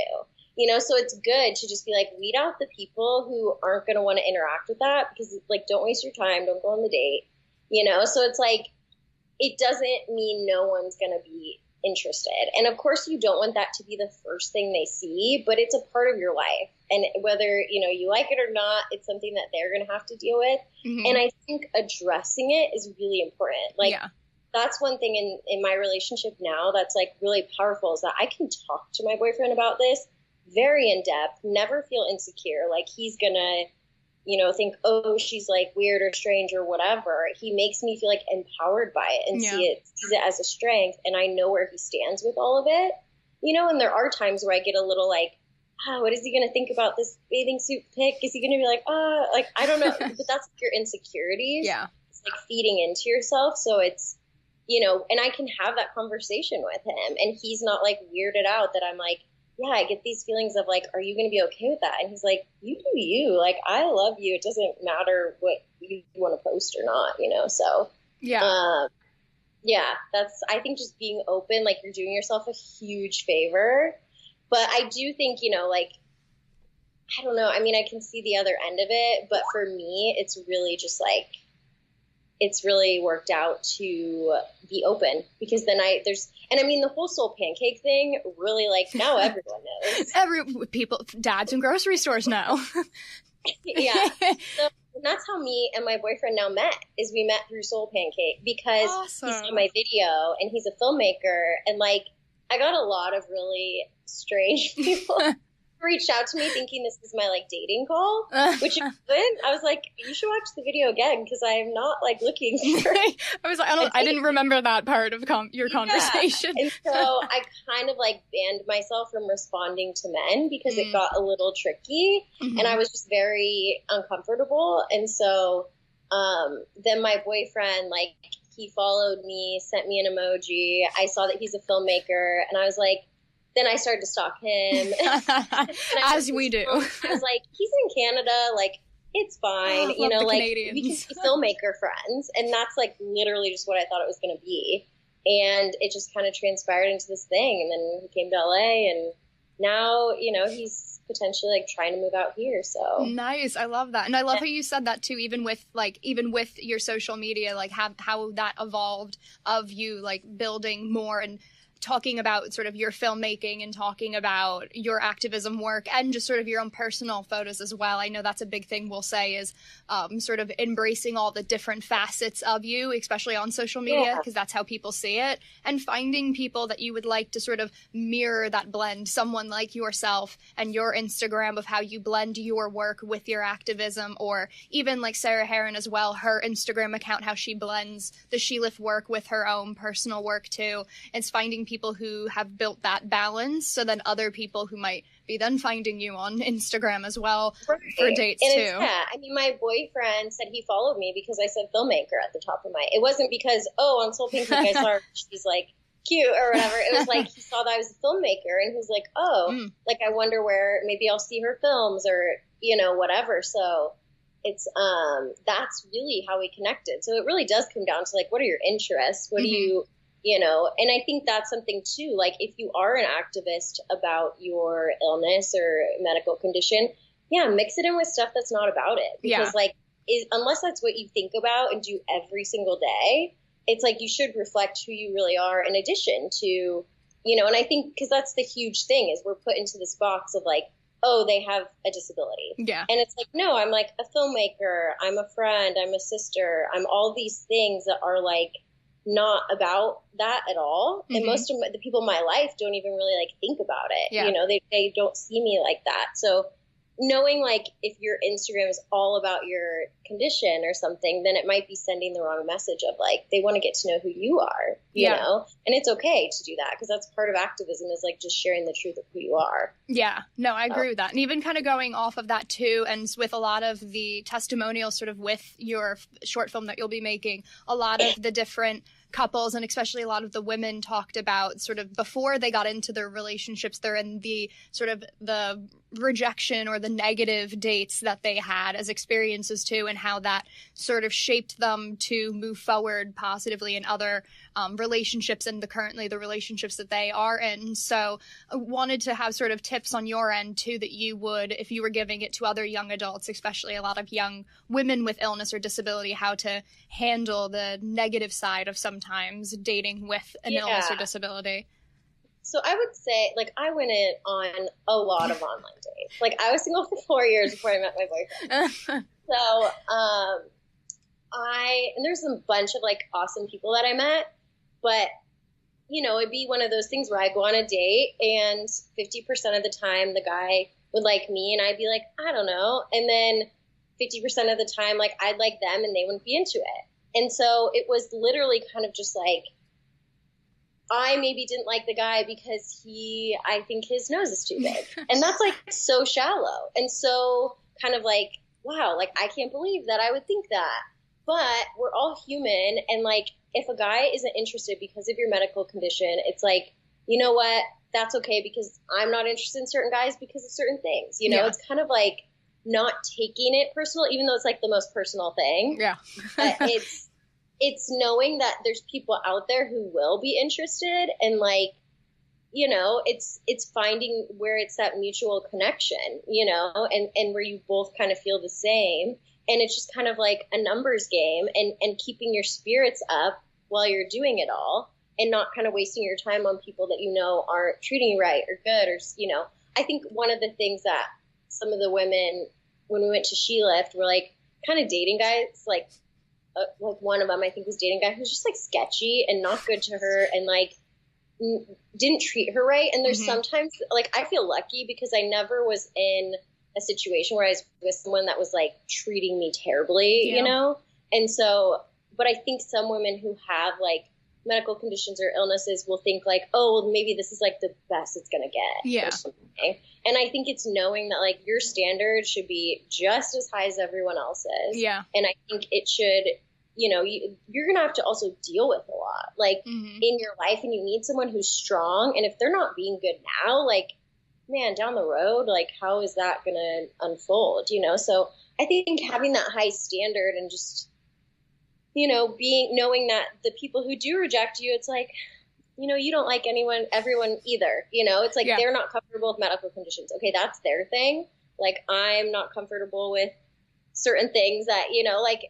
You know, so it's good to just be like, weed out the people who aren't going to want to interact with that, because like, don't waste your time. Don't go on the date, you know? So it's like, it doesn't mean no one's going to be interested. And of course you don't want that to be the first thing they see, but it's a part of your life. And whether, you know, you like it or not, it's something that they're going to have to deal with. And I think addressing it is really important. Like, that's one thing in my relationship now that's like really powerful, is that I can talk to my boyfriend about this very in depth, never feel insecure. Like he's gonna, you know, think, oh, she's like weird or strange or whatever. He makes me feel like empowered by it and sees it as a strength. And I know where he stands with all of it, you know. And there are times where I get a little like, what is he gonna think about this bathing suit pic? Is he gonna be like, like I don't know. But that's your insecurities. Yeah, it's like feeding into yourself. So it's, you know, and I can have that conversation with him, and he's not like weirded out that I'm like, yeah, I get these feelings of like, are you going to be okay with that? And he's like, you do you. Like, I love you. It doesn't matter what you want to post or not, you know? So, that's, I think just being open, like you're doing yourself a huge favor. But I do think, you know, like, I don't know. I mean, I can see the other end of it, but for me, it's really just like, it's really worked out to be open, because then and I mean, the whole soul pancake thing really, like, now everyone knows. Dads in grocery stores know. Yeah. So that's how me and my boyfriend now met, is we met through Soul Pancake, because he saw my video and he's a filmmaker, and like, I got a lot of really strange people reached out to me thinking this is my like dating call, which it wasn't. I was like, you should watch the video again, because I am not like looking for I was like, I didn't remember that part of your conversation. And so I kind of like banned myself from responding to men, because it got a little tricky, and I was just very uncomfortable. And so then my boyfriend, like, he followed me, sent me an emoji. I saw that he's a filmmaker, and I was like, then I started to stalk him. As we do. I was like, he's in Canada, like, it's fine. You know, like, Canadians. We can be filmmaker friends. And that's like literally just what I thought it was going to be. And it just kind of transpired into this thing. And then he came to LA, and now, you know, he's potentially like trying to move out here. So nice. I love that. And I love how you said that too, even with your social media, like how that evolved of you like building more and talking about sort of your filmmaking and talking about your activism work and just sort of your own personal photos as well. I know that's a big thing we'll say is sort of embracing all the different facets of you, especially on social media, because that's how people see it, and finding people that you would like to sort of mirror that blend, someone like yourself and your Instagram of how you blend your work with your activism, or even like Sarah Heron as well, her Instagram account, how she blends the She Lift work with her own personal work too. It's finding people who have built that balance, so then other people who might be then finding you on Instagram as well for dates too. Yeah, I mean, my boyfriend said he followed me because I said filmmaker at the top of it wasn't because, oh, on Soul Pancake I saw her, she's like cute or whatever. It was like he saw that I was a filmmaker, and he's like, oh, like, I wonder where maybe I'll see her films, or, you know, whatever. So it's that's really how we connected. So it really does come down to like, what are your interests? What do you know, and I think that's something too, like, if you are an activist about your illness or medical condition, mix it in with stuff that's not about it. Because like, unless that's what you think about and do every single day, it's like, you should reflect who you really are in addition to, you know, and I think, because that's the huge thing, is we're put into this box of like, oh, they have a disability. Yeah. And it's like, no, I'm like a filmmaker, I'm a friend, I'm a sister, I'm all these things that are like, not about that at all. And most of the people in my life don't even really like think about it. You know, they don't see me like that. So knowing like, if your Instagram is all about your condition or something, then it might be sending the wrong message of like, they want to get to know who you are, you know, and it's okay to do that, because that's part of activism, is like just sharing the truth of who you are. Yeah, no, I agree with that. And even kind of going off of that too, and with a lot of the testimonials sort of with your short film that you'll be making, a lot of the different couples, and especially a lot of the women, talked about sort of before they got into their relationships, they're in the sort of the rejection or the negative dates that they had as experiences too, and how that sort of shaped them to move forward positively in other relationships, and currently the relationships that they are in. So I wanted to have sort of tips on your end too, that you would, if you were giving it to other young adults, especially a lot of young women with illness or disability, how to handle the negative side of sometimes dating with an illness or disability. So I would say, like, I went in on a lot of online dates. Like, I was single for 4 years before I met my boyfriend. So, and there's a bunch of, like, awesome people that I met. But, you know, it'd be one of those things where I go on a date, and 50% of the time the guy would like me, and I'd be like, I don't know. And then 50% of the time, like, I'd like them, and they wouldn't be into it. And so it was literally kind of just like, I maybe didn't like the guy because I think his nose is too big. And that's like so shallow. And so kind of like, wow, like, I can't believe that I would think that. But we're all human. And like, if a guy isn't interested because of your medical condition, it's like, you know what? That's okay, because I'm not interested in certain guys because of certain things. You know, it's kind of like not taking it personal, even though it's like the most personal thing. Yeah. But it's knowing that there's people out there who will be interested, and like, you know, it's finding where it's that mutual connection, you know, and where you both kind of feel the same. And it's just kind of like a numbers game, and keeping your spirits up while you're doing it all, and not kind of wasting your time on people that, you know, aren't treating you right or good, or, you know. I think one of the things that some of the women, when we went to She Lift, were like kind of dating guys, like one of them I think was dating a guy who's just like sketchy and not good to her, and like didn't treat her right. And there's sometimes, like, I feel lucky because I never was in a situation where I was with someone that was like treating me terribly, you know? And so, but I think some women who have like medical conditions or illnesses will think like, oh, well, maybe this is like the best it's going to get. Yeah. Or something. And I think it's knowing that like your standard should be just as high as everyone else's. Yeah. And I think it should, you know, you're going to have to also deal with a lot, like in your life, and you need someone who's strong. And if they're not being good now, like, man, down the road, like, how is that going to unfold, you know? So I think having that high standard and just, you know, knowing that the people who do reject you, it's like, you know, you don't like everyone either, you know, it's like, they're not comfortable with medical conditions. Okay. That's their thing. Like, I'm not comfortable with certain things that, you know, like,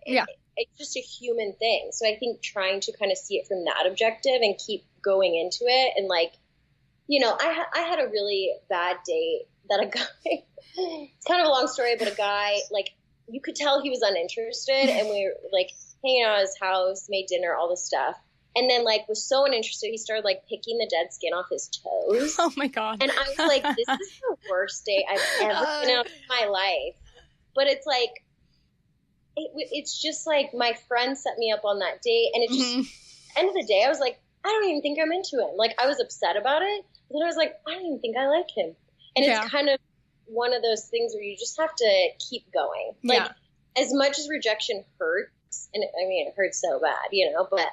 it's just a human thing. So I think trying to kind of see it from that objective and keep going into it. And like, you know, I had a really bad date that a guy, it's kind of a long story, but a guy, like, you could tell he was uninterested, and we were like hanging out at his house, made dinner, all this stuff. And then like was so uninterested, he started like picking the dead skin off his toes. Oh my God. And I was like, this is the worst date I've ever been on in my life. But it's like, it's just like my friend set me up on that date, and it just, end of the day, I was like, I don't even think I'm into him. Like, I was upset about it, but then I was like, I don't even think I like him. And it's kind of one of those things where you just have to keep going. Like, as much as rejection hurts, and I mean, it hurts so bad, you know, but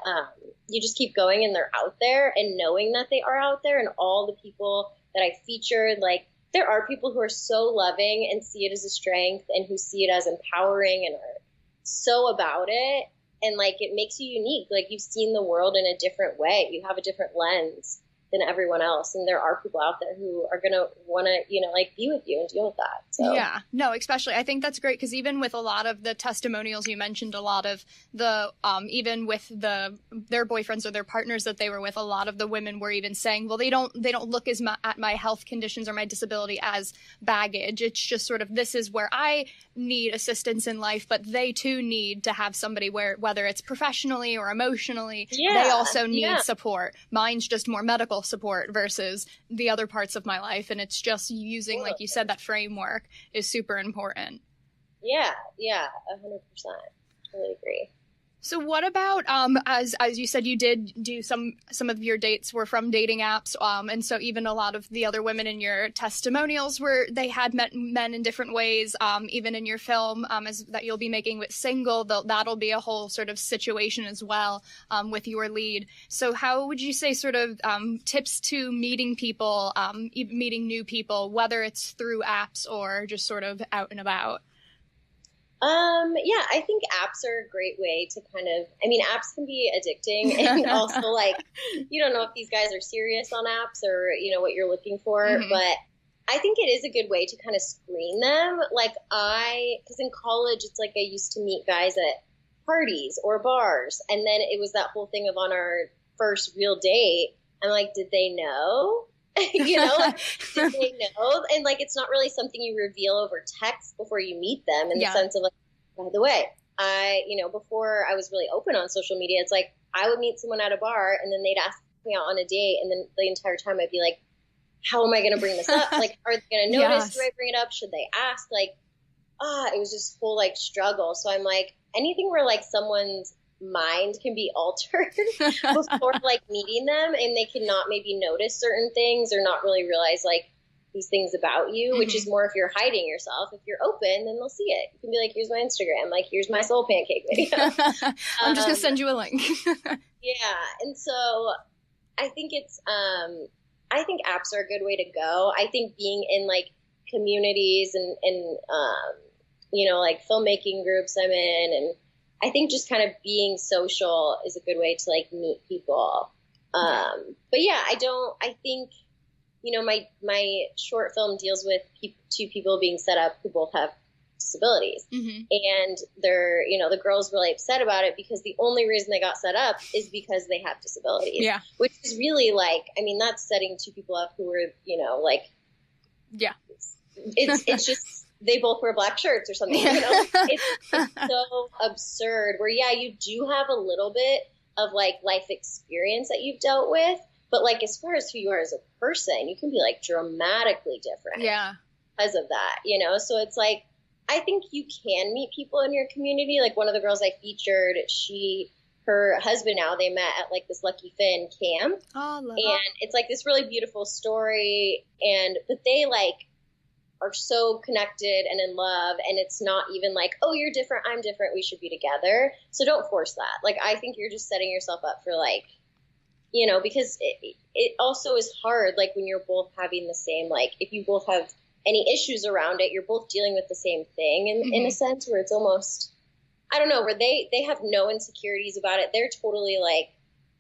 you just keep going, and they're out there, and knowing that they are out there, and all the people that I featured, like, there are people who are so loving and see it as a strength, and who see it as empowering and are so about it. And like, it makes you unique. Like, you've seen the world in a different way. You have a different lens than everyone else. And there are people out there who are going to want to, you know, like, be with you and deal with that. So yeah, no, especially, I think that's great, because even with a lot of the testimonials you mentioned, a lot of the, even with their boyfriends or their partners that they were with, a lot of the women were even saying, well, they don't look at my health conditions or my disability as baggage. It's just sort of, this is where I need assistance in life, but they too need to have somebody whether it's professionally or emotionally, they also need support. Mine's just more medical support versus the other parts of my life. And it's just using, like you said, that framework is super important. Yeah, 100%. Totally agree. So what about, as you said, you did do some of your dates were from dating apps, and so even a lot of the other women in your testimonials they had met men in different ways, even in your film, that you'll be making with Single, that'll be a whole sort of situation as well, with your lead. So how would you say sort of, tips to meeting people, meeting new people, whether it's through apps or just sort of out and about? Yeah, I think apps are a great way to kind of, I mean, apps can be addicting, and also like, you don't know if these guys are serious on apps or, you know, what you're looking for, but I think it is a good way to kind of screen them. Like because in college, it's like I used to meet guys at parties or bars, and then it was that whole thing of on our first real date, I'm like, did they know? You know, like, did they know? And like, it's not really something you reveal over text before you meet them, in the sense of like, by the way, before I was really open on social media, it's like I would meet someone at a bar, and then they'd ask me out on a date, and then the entire time I'd be like, how am I going to bring this up? Like, are they going to notice? Do I bring it up? Should they ask? Like, it was this whole like struggle. So I'm like, anything where like someone's mind can be altered before like meeting them, and they cannot maybe notice certain things or not really realize like these things about you, which is more if you're hiding yourself. If you're open, then they'll see it. You can be like, here's my Instagram, like, here's my soul pancake video. I'm just gonna send you a link. Yeah. And so I think I think apps are a good way to go. I think being in like communities and you know, like filmmaking groups I'm in, and I think just kind of being social is a good way to like meet people. But yeah, I think you know, my short film deals with two people being set up who both have disabilities. And they're, you know, the girl's really upset about it because the only reason they got set up is because they have disabilities. Yeah. Which is really like, I mean, that's setting two people up who were, you know, like, yeah, it's just, they both wear black shirts or something, you know, it's so absurd where, yeah, you do have a little bit of like life experience that you've dealt with, but like, as far as who you are as a person, you can be like dramatically different because of that, you know? So it's like, I think you can meet people in your community. Like one of the girls I featured, her husband now, they met at like this Lucky Finn camp. And it's like this really beautiful story. But they like are so connected and in love. And it's not even like, oh, you're different, I'm different, we should be together. So don't force that. Like, I think you're just setting yourself up for like, you know, because it also is hard. Like when you're both having the same, like if you both have any issues around it, you're both dealing with the same thing in a sense where it's almost, I don't know, where they have no insecurities about it. They're totally like,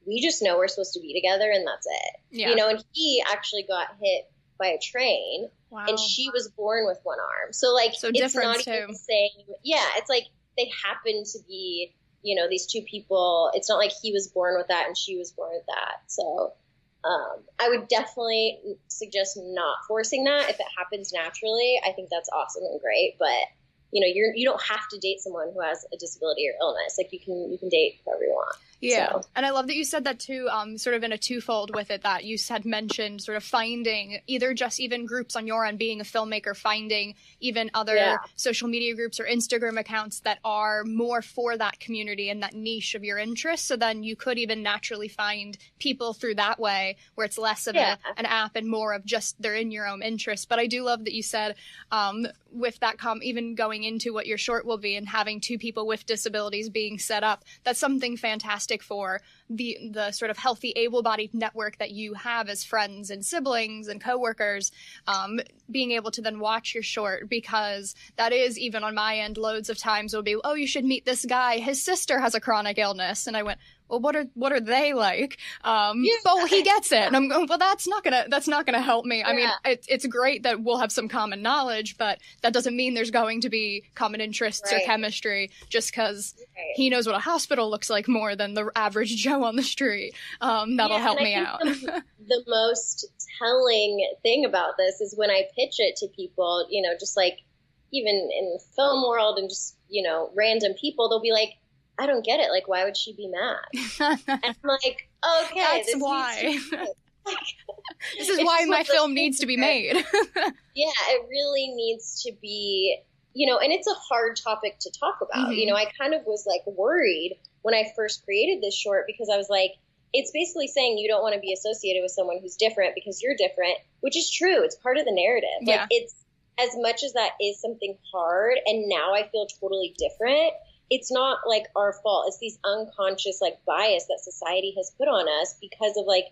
we just know we're supposed to be together and that's it. You know, and he actually got hit by a train and she was born with one arm. So like, so it's not even the same. Yeah. It's like they happen to be, you know, these two people. It's not like he was born with that and she was born with that. So I would definitely suggest not forcing that. If it happens naturally, I think that's awesome and great. But you know, you don't have to date someone who has a disability or illness. Like you can date whoever you want. Yeah. So. And I love that you said that too, sort of in a twofold with it, that you had mentioned sort of finding either just even groups on your end, being a filmmaker, finding even other social media groups or Instagram accounts that are more for that community and that niche of your interest. So then you could even naturally find people through that way where it's less of an app and more of just they're in your own interest. But I do love that you said with that even going into what your short will be and having two people with disabilities being set up, that's something fantastic for the sort of healthy, able-bodied network that you have as friends and siblings and coworkers, being able to then watch your short, because that is, even on my end, loads of times it'll be, oh, you should meet this guy, his sister has a chronic illness, and I went, well, what are they like? Well, he gets it. And I'm going, well, that's not gonna help me. I mean, it's great that we'll have some common knowledge, but that doesn't mean there's going to be common interests or chemistry just because he knows what a hospital looks like more than the average Joe on the street. That'll help me out. The most telling thing about this is when I pitch it to people, you know, just like even in the film world and just, you know, random people, they'll be like, I don't get it. Like, why would she be mad? And I'm like, okay, that's why. This is why my film needs to be made. Yeah, it really needs to be, you know, and it's a hard topic to talk about. You know, I kind of was like worried when I first created this short because I was like, it's basically saying you don't want to be associated with someone who's different because you're different, which is true. It's part of the narrative. Like, it's, as much as that is something hard, and now I feel totally different, it's not like our fault. It's these unconscious like bias that society has put on us because of like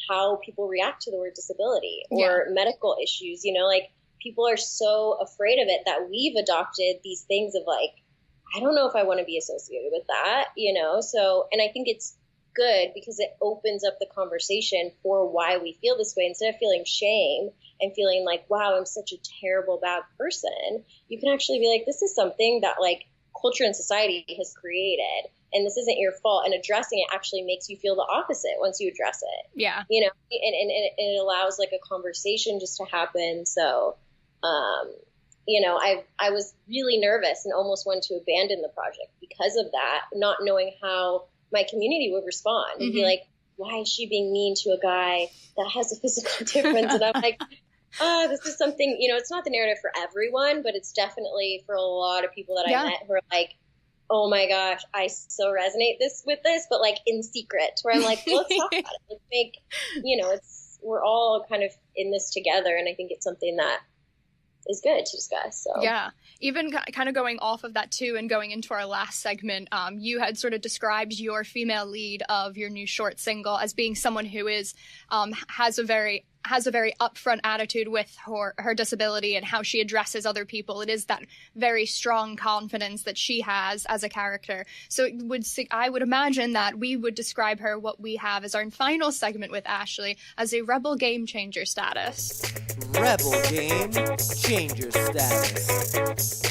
how people react to the word disability or medical issues. You know, like people are so afraid of it that we've adopted these things of like, I don't know if I want to be associated with that, you know? So, and I think it's good because it opens up the conversation for why we feel this way. Instead of feeling shame and feeling like, wow, I'm such a terrible, bad person, you can actually be like, this is something that like culture and society has created, and this isn't your fault. And addressing it actually makes you feel the opposite once you address it. Yeah. You know, and it allows like a conversation just to happen. So, you know, I was really nervous and almost wanted to abandon the project because of that, not knowing how my community would respond and be like, why is she being mean to a guy that has a physical difference? And I'm like, this is something, you know, it's not the narrative for everyone, but it's definitely for a lot of people that I met who are like, oh my gosh, I so resonate with this, but like in secret, where I'm like, let's talk about it. Let's make, you know, we're all kind of in this together. And I think it's something that is good to discuss. So yeah, even kind of going off of that too and going into our last segment, you had sort of described your female lead of your new short single as being someone who is has a very has a very upfront attitude with her disability and how she addresses other people. It is that very strong confidence that she has as a character. So I would imagine that we would describe her, what we have as our final segment with Ashley, as a rebel game changer status. Rebel game changer status.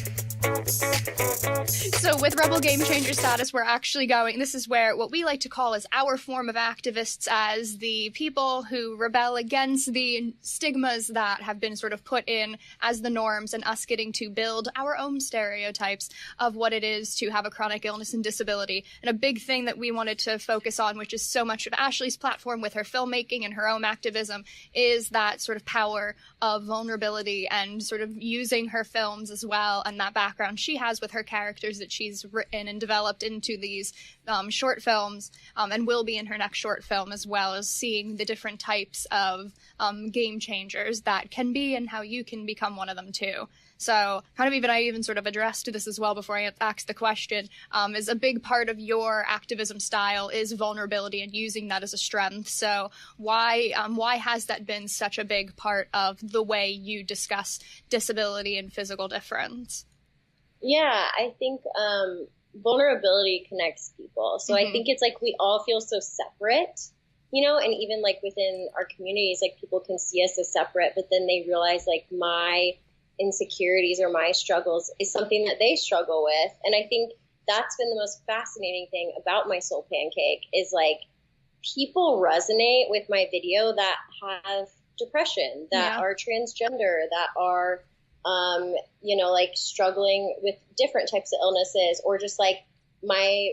So with Rebel Game Changer status, we're actually going, this is where what we like to call as our form of activists, as the people who rebel against the stigmas that have been sort of put in as the norms, and us getting to build our own stereotypes of what it is to have a chronic illness and disability. And a big thing that we wanted to focus on, which is so much of Ashley's platform with her filmmaking and her own activism, is that sort of power of vulnerability and sort of using her films as well, and that background she has with her characters that she's written and developed into these short films, and will be in her next short film, as well as seeing the different types of game changers that can be and how you can become one of them too. So I even sort of addressed this as well before I asked the question, is a big part of your activism style is vulnerability and using that as a strength. So why has that been such a big part of the way you discuss disability and physical difference? Yeah, I think vulnerability connects people. So I think it's like we all feel so separate, and even like within our communities, like people can see us as separate, but then they realize like my insecurities or my struggles is something that they struggle with. And I think that's been the most fascinating thing about My Soul Pancake is like people resonate with my video that have depression, that are transgender, that are like struggling with different types of illnesses, or just like my,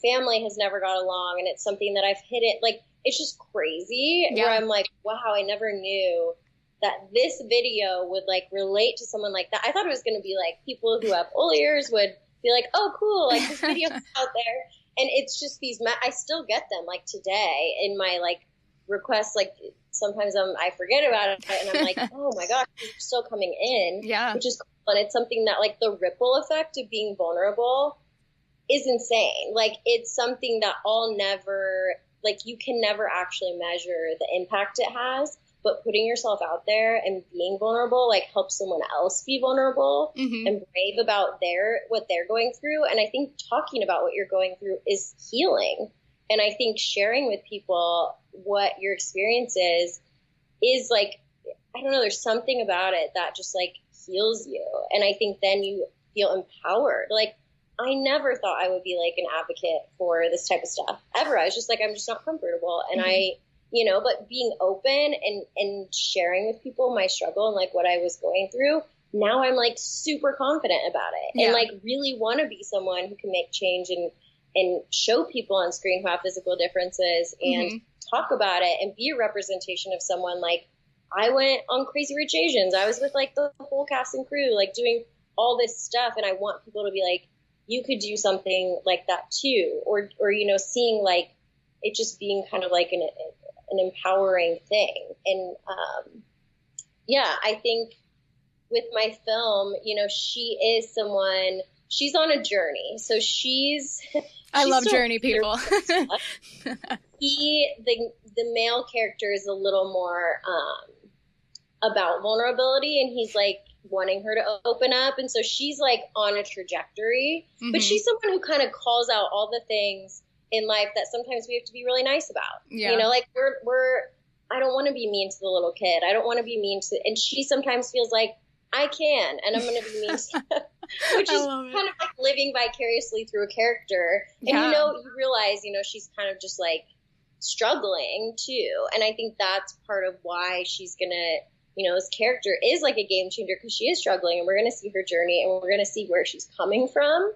family has never got along and it's something that I've hit it. Like, it's just crazy where I'm like, wow, I never knew that this video would like relate to someone like that. I thought it was going to be like people who have old ears would be like, oh, cool. Like this video's out there. And it's just I still get them like today in my like requests. Like sometimes I forget about it and I'm like, oh my gosh, it's still coming in, which is cool. And it's something that like the ripple effect of being vulnerable is insane. Like it's something that you can never actually measure the impact it has, but putting yourself out there and being vulnerable, like helps someone else be vulnerable and brave about what they're going through. And I think talking about what you're going through is healing. And I think sharing with people what your experience is like, I don't know, there's something about it that just like heals you. And I think then you feel empowered. Like I never thought I would be like an advocate for this type of stuff ever. I was just like, I'm just not comfortable. And but being open and sharing with people my struggle and like what I was going through, now I'm like super confident about it and like really want to be someone who can make change and show people on screen who have physical differences and talk about it and be a representation of someone. Like I went on Crazy Rich Asians. I was with like the whole cast and crew, like doing all this stuff. And I want people to be like, you could do something like that too. Or seeing like it just being kind of like an empowering thing. And I think with my film, she is someone, she's on a journey. So I love journey people. The male character is a little more about vulnerability, and he's like wanting her to open up. And so she's like on a trajectory, but she's someone who kind of calls out all the things in life that sometimes we have to be really nice about. Like I don't want to be mean to the little kid. I don't want to be mean to, and she sometimes feels like I can, and I'm going to be mean to, which is kind of like living vicariously through a character. And you realize, she's kind of just like struggling too. And I think that's part of why she's going to, this character is like a game changer, because she is struggling, and we're going to see her journey, and we're going to see where she's coming from.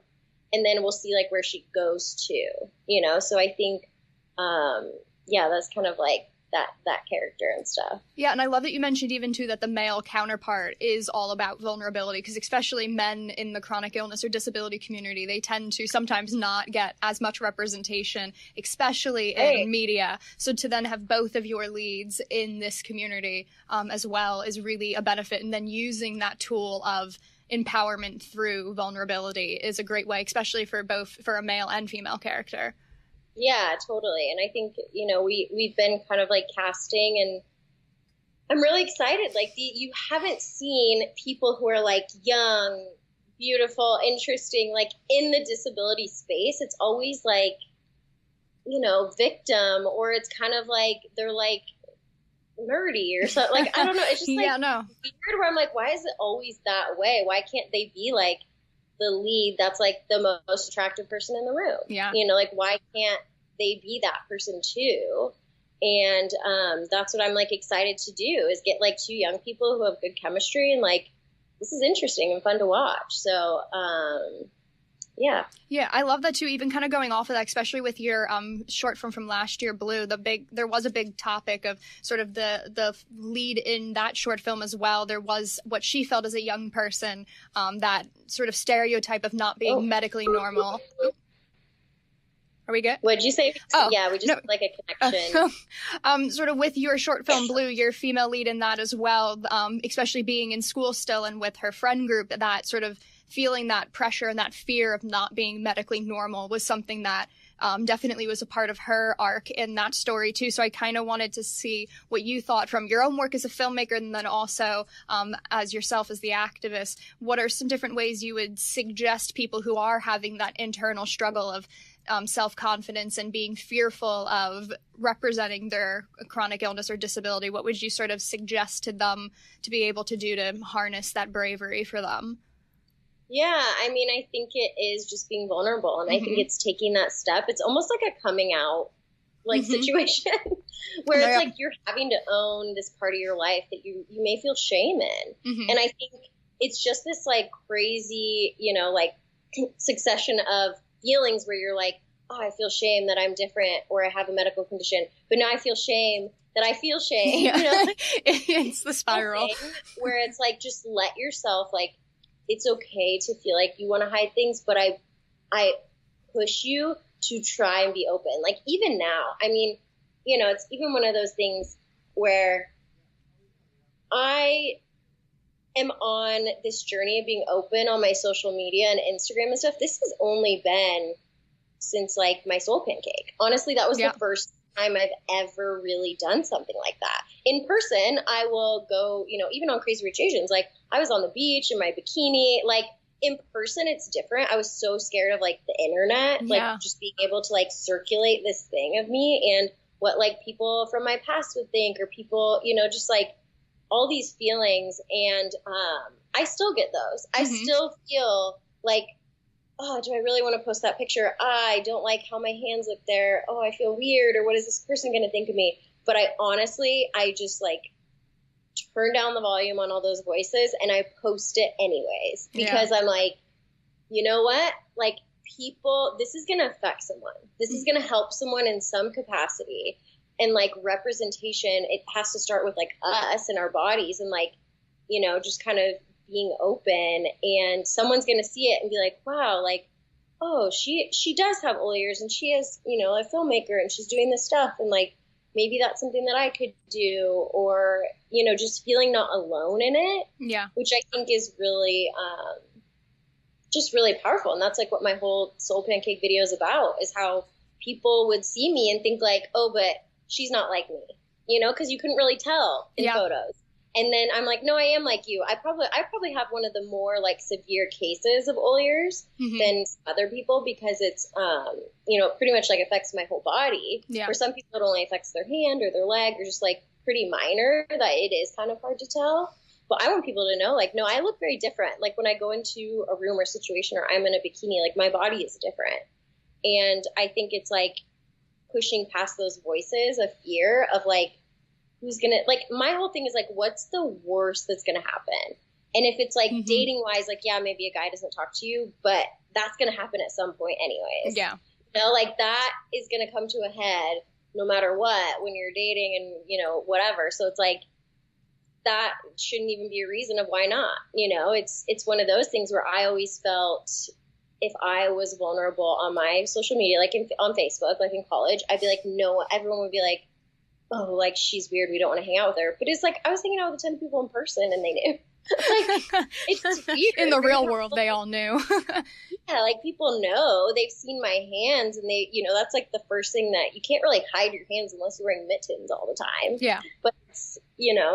And then we'll see like where she goes to, So I think, that's kind of like that character and stuff. Yeah. And I love that you mentioned even too, that the male counterpart is all about vulnerability, because especially men in the chronic illness or disability community, they tend to sometimes not get as much representation, especially in media. So to then have both of your leads in this community as well is really a benefit. And then using that tool of empowerment through vulnerability is a great way, especially for a male and female character. Yeah, totally. And I think, we've been kind of like casting, and I'm really excited. Like you haven't seen people who are like young, beautiful, interesting, like in the disability space. It's always like, you know, victim, or it's kind of like they're like nerdy or something. Like, I don't know. It's just like weird where I'm like, why is it always that way? Why can't they be like the lead that's like the most attractive person in the room? Yeah. You know, like why can't they be that person too? And that's what I'm like excited to do, is get like two young people who have good chemistry, and like this is interesting and fun to watch. So yeah. Yeah, I love that too. Even kind of going off of that, especially with your short film from last year, Blue, there was a big topic of sort of the lead in that short film as well. There was what she felt as a young person, that sort of stereotype of not being medically normal. Are we good? What'd you say? Oh, yeah, we just had like a connection. Sort of with your short film, Blue, your female lead in that as well, especially being in school still and with her friend group, that sort of feeling that pressure and that fear of not being medically normal was something that definitely was a part of her arc in that story too. So I kind of wanted to see what you thought from your own work as a filmmaker, and then also as yourself as the activist. What are some different ways you would suggest people who are having that internal struggle of self-confidence and being fearful of representing their chronic illness or disability? What would you sort of suggest to them to be able to do to harness that bravery for them? Yeah, I mean, I think it is just being vulnerable, and I think it's taking that step. It's almost like a coming out like situation where it's like you're having to own this part of your life that you may feel shame in. And I think it's just this like crazy, you know, like succession of feelings where you're like, oh, I feel shame that I'm different, or I have a medical condition, but now I feel shame that I feel shame. Yeah. You know, like, it's the spiral where it's like, just let yourself, like, it's okay to feel like you want to hide things, but I push you to try and be open. Like even now, I mean, you know, it's even one of those things where I am on this journey of being open on my social media and Instagram and stuff. This has only been since like my Soul Pancake. Honestly, that was the first time I've ever really done something like that. In person, I will go, you know, even on Crazy Rich Asians, like I was on the beach in my bikini. Like in person, it's different. I was so scared of like the internet, like just being able to like circulate this thing of me and what like people from my past would think, or people, you know, just like all these feelings. And I still get those. I still feel like, oh, do I really want to post that picture? I don't like how my hands look there. Oh, I feel weird. Or what is this person going to think of me? But I just like turn down the volume on all those voices and I post it anyways, because I'm like, you know what? Like people, this is going to affect someone. This is going to help someone in some capacity. And like representation, it has to start with like us and our bodies, and like, you know, just kind of being open, and someone's going to see it and be like, wow, like, oh, she does have all ears, and she is, you know, a filmmaker, and she's doing this stuff. And like, maybe that's something that I could do, or, you know, just feeling not alone in it. Yeah. Which I think is really, just really powerful. And that's like what my whole Soul Pancake video is about, is how people would see me and think like, oh, but she's not like me, you know, because you couldn't really tell in photos. And then I'm like, no, I am like you. I probably have one of the more like severe cases of all ears than other people, because it's, you know, pretty much like affects my whole body. Yeah. For some people, it only affects their hand or their leg, or just like pretty minor, that it is kind of hard to tell. But I want people to know, like, no, I look very different. Like when I go into a room or situation, or I'm in a bikini, like my body is different. And I think it's like pushing past those voices of fear of like, who's gonna, like, my whole thing is like, what's the worst that's gonna happen? And if it's like dating wise, like, yeah, maybe a guy doesn't talk to you, but that's gonna happen at some point anyways. Yeah. You know, like that is gonna come to a head no matter what when you're dating and, you know, whatever. So it's like, that shouldn't even be a reason of why not. You know, it's one of those things where I always felt if I was vulnerable on my social media, like on Facebook, like in college, I'd be like, no, everyone would be like, oh, like she's weird, we don't want to hang out with her. But it's like I was hanging out with 10 people in person and they knew. Like, it's weird. In the real world, they all knew. Yeah, like people know. They've seen my hands, and they, you know, that's like the first thing that you can't really hide your hands unless you're wearing mittens all the time. Yeah. But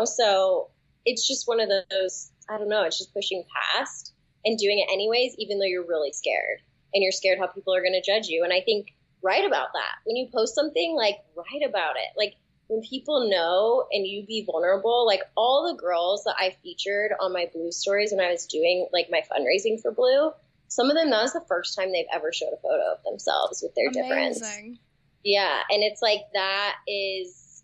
So it's just one of those, I don't know, it's just pushing past and doing it anyways, even though you're really scared and you're scared how people are going to judge you. And I think write about that. When you post something, like, write about it. Like, when people know and you be vulnerable, like all the girls that I featured on my Blue stories when I was doing like my fundraising for Blue, some of them, that was the first time they've ever showed a photo of themselves with their difference. Yeah. And it's like, that is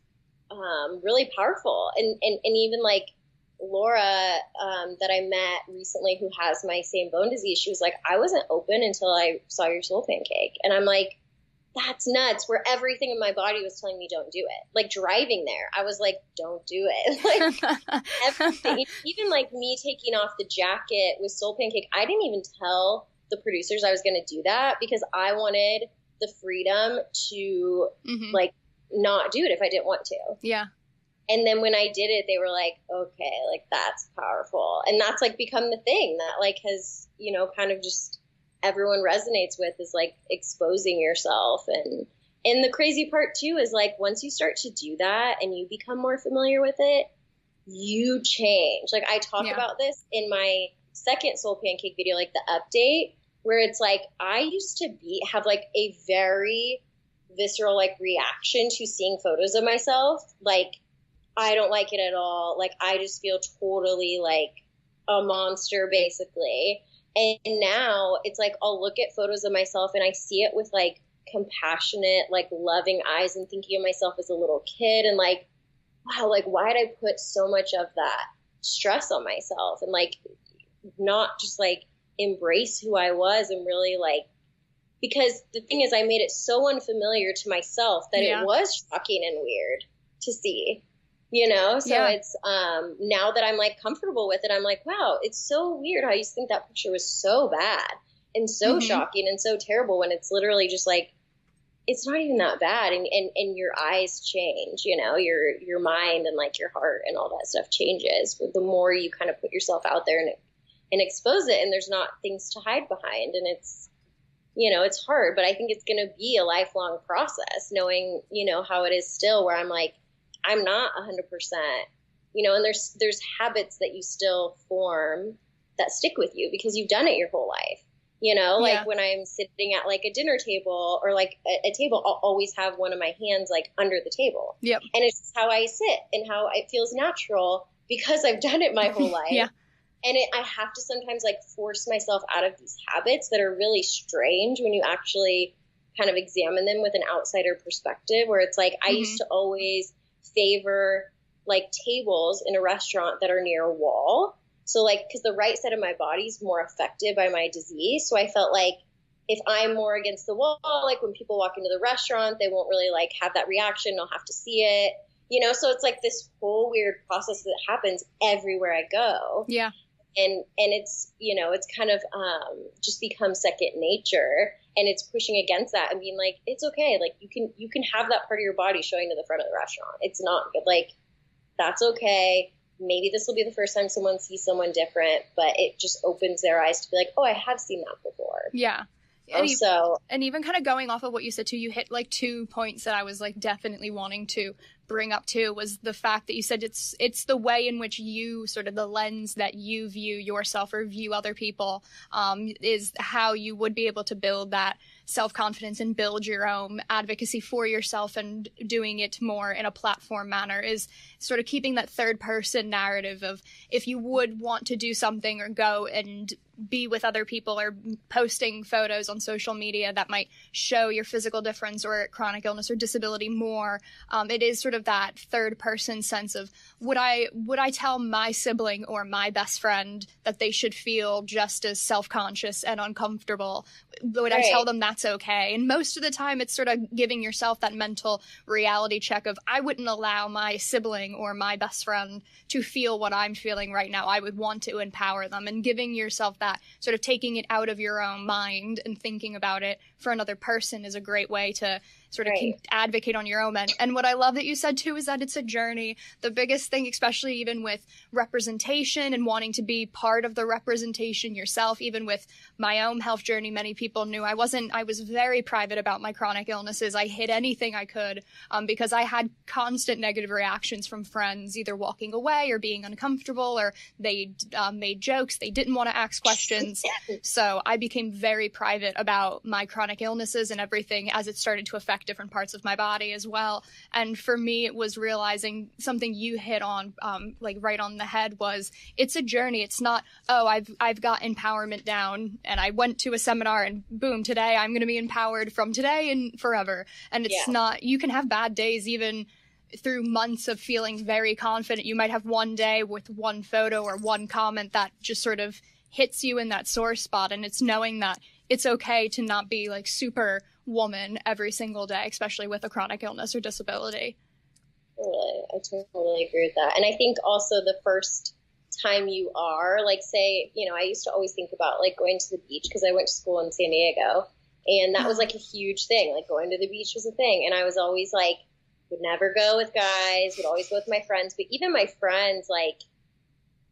really powerful. And even like Laura that I met recently, who has my same bone disease, she was like, I wasn't open until I saw your soul pancake. And I'm like, that's nuts, where everything in my body was telling me don't do it. Like driving there, I was like, don't do it. Like everything, even like me taking off the jacket with Soul Pancake, I didn't even tell the producers I was going to do that because I wanted the freedom to like not do it if I didn't want to. Yeah. And then when I did it, they were like, okay, like that's powerful. And that's like become the thing that like has, kind of just everyone resonates with, is like exposing yourself. And the crazy part too is like, once you start to do that and you become more familiar with it, you change. Like I talk about this in my second Soul Pancake video, like the update, where it's like, I used to have like a very visceral like reaction to seeing photos of myself. Like, I don't like it at all. Like, I just feel totally like a monster basically. And now it's like, I'll look at photos of myself and I see it with like compassionate, like loving eyes, and thinking of myself as a little kid and like, wow, like why did I put so much of that stress on myself, and like not just like embrace who I was, and really like, because the thing is I made it so unfamiliar to myself that it was shocking and weird to see. So it's now that I'm like comfortable with it, I'm like, wow, it's so weird how I used to think that picture was so bad and so shocking and so terrible, when it's literally just like, it's not even that bad. And your eyes change, your mind and like your heart and all that stuff changes with the more you kind of put yourself out there and expose it, and there's not things to hide behind. And it's, it's hard, but I think it's going to be a lifelong process, knowing, how it is still, where I'm like, I'm not 100%, and there's habits that you still form that stick with you because you've done it your whole life, like when I'm sitting at like a dinner table or like a table, I'll always have one of my hands like under the table. Yep. And it's just how I sit and how it feels natural because I've done it my whole life. Yeah. And I have to sometimes like force myself out of these habits that are really strange when you actually kind of examine them with an outsider perspective, where it's like, I used to always favor like tables in a restaurant that are near a wall. So like, because the right side of my body is more affected by my disease. So I felt like if I'm more against the wall, like when people walk into the restaurant, they won't really like have that reaction. They'll have to see it, so it's like this whole weird process that happens everywhere I go. Yeah. And it's, it's kind of just become second nature, and it's pushing against that and being like, it's okay. Like you can have that part of your body showing to the front of the restaurant. It's not good. Like, that's okay. Maybe this will be the first time someone sees someone different, but it just opens their eyes to be like, oh, I have seen that before. Yeah. And even kind of going off of what you said too, you hit like 2 points that I was like definitely wanting to bring up too, was the fact that you said it's the way in which you, sort of the lens that you view yourself or view other people, is how you would be able to build that self-confidence and build your own advocacy for yourself, and doing it more in a platform manner, is sort of keeping that third person narrative of, if you would want to do something or go and be with other people or posting photos on social media that might show your physical difference or chronic illness or disability more, it is sort of that third person sense of, would I tell my sibling or my best friend that they should feel just as self-conscious and uncomfortable? Would I tell them that's okay? And most of the time it's sort of giving yourself that mental reality check of, I wouldn't allow my sibling or my best friend to feel what I'm feeling right now. I would want to empower them, and giving yourself that sort of taking it out of your own mind and thinking about it for another person is a great way to sort of advocate on your own end. And what I love that you said too is that it's a journey. The biggest thing, especially even with representation and wanting to be part of the representation yourself, even with my own health journey, many people knew I was very private about my chronic illnesses. I hid anything I could because I had constant negative reactions from friends, either walking away or being uncomfortable, or they made jokes. They didn't want to ask questions. So I became very private about my chronic illnesses and everything as it started to affect different parts of my body as well. And for me, it was realizing something you hit on, like right on the head, was it's a journey. It's not, oh, I've got empowerment down and I went to a seminar and boom, today I'm going to be empowered from today and forever. And it's not, you can have bad days even through months of feeling very confident. You might have one day with one photo or one comment that just sort of hits you in that sore spot. And it's knowing that it's okay to not be like super woman every single day, especially with a chronic illness or disability. Totally. I totally agree with that. And I think also the first time you are, like, say, you know, I used to always think about like going to the beach because I went to school in San Diego, and that was like a huge thing. Like going to the beach was a thing. And I was always like, would never go with guys, would always go with my friends. But even my friends, like,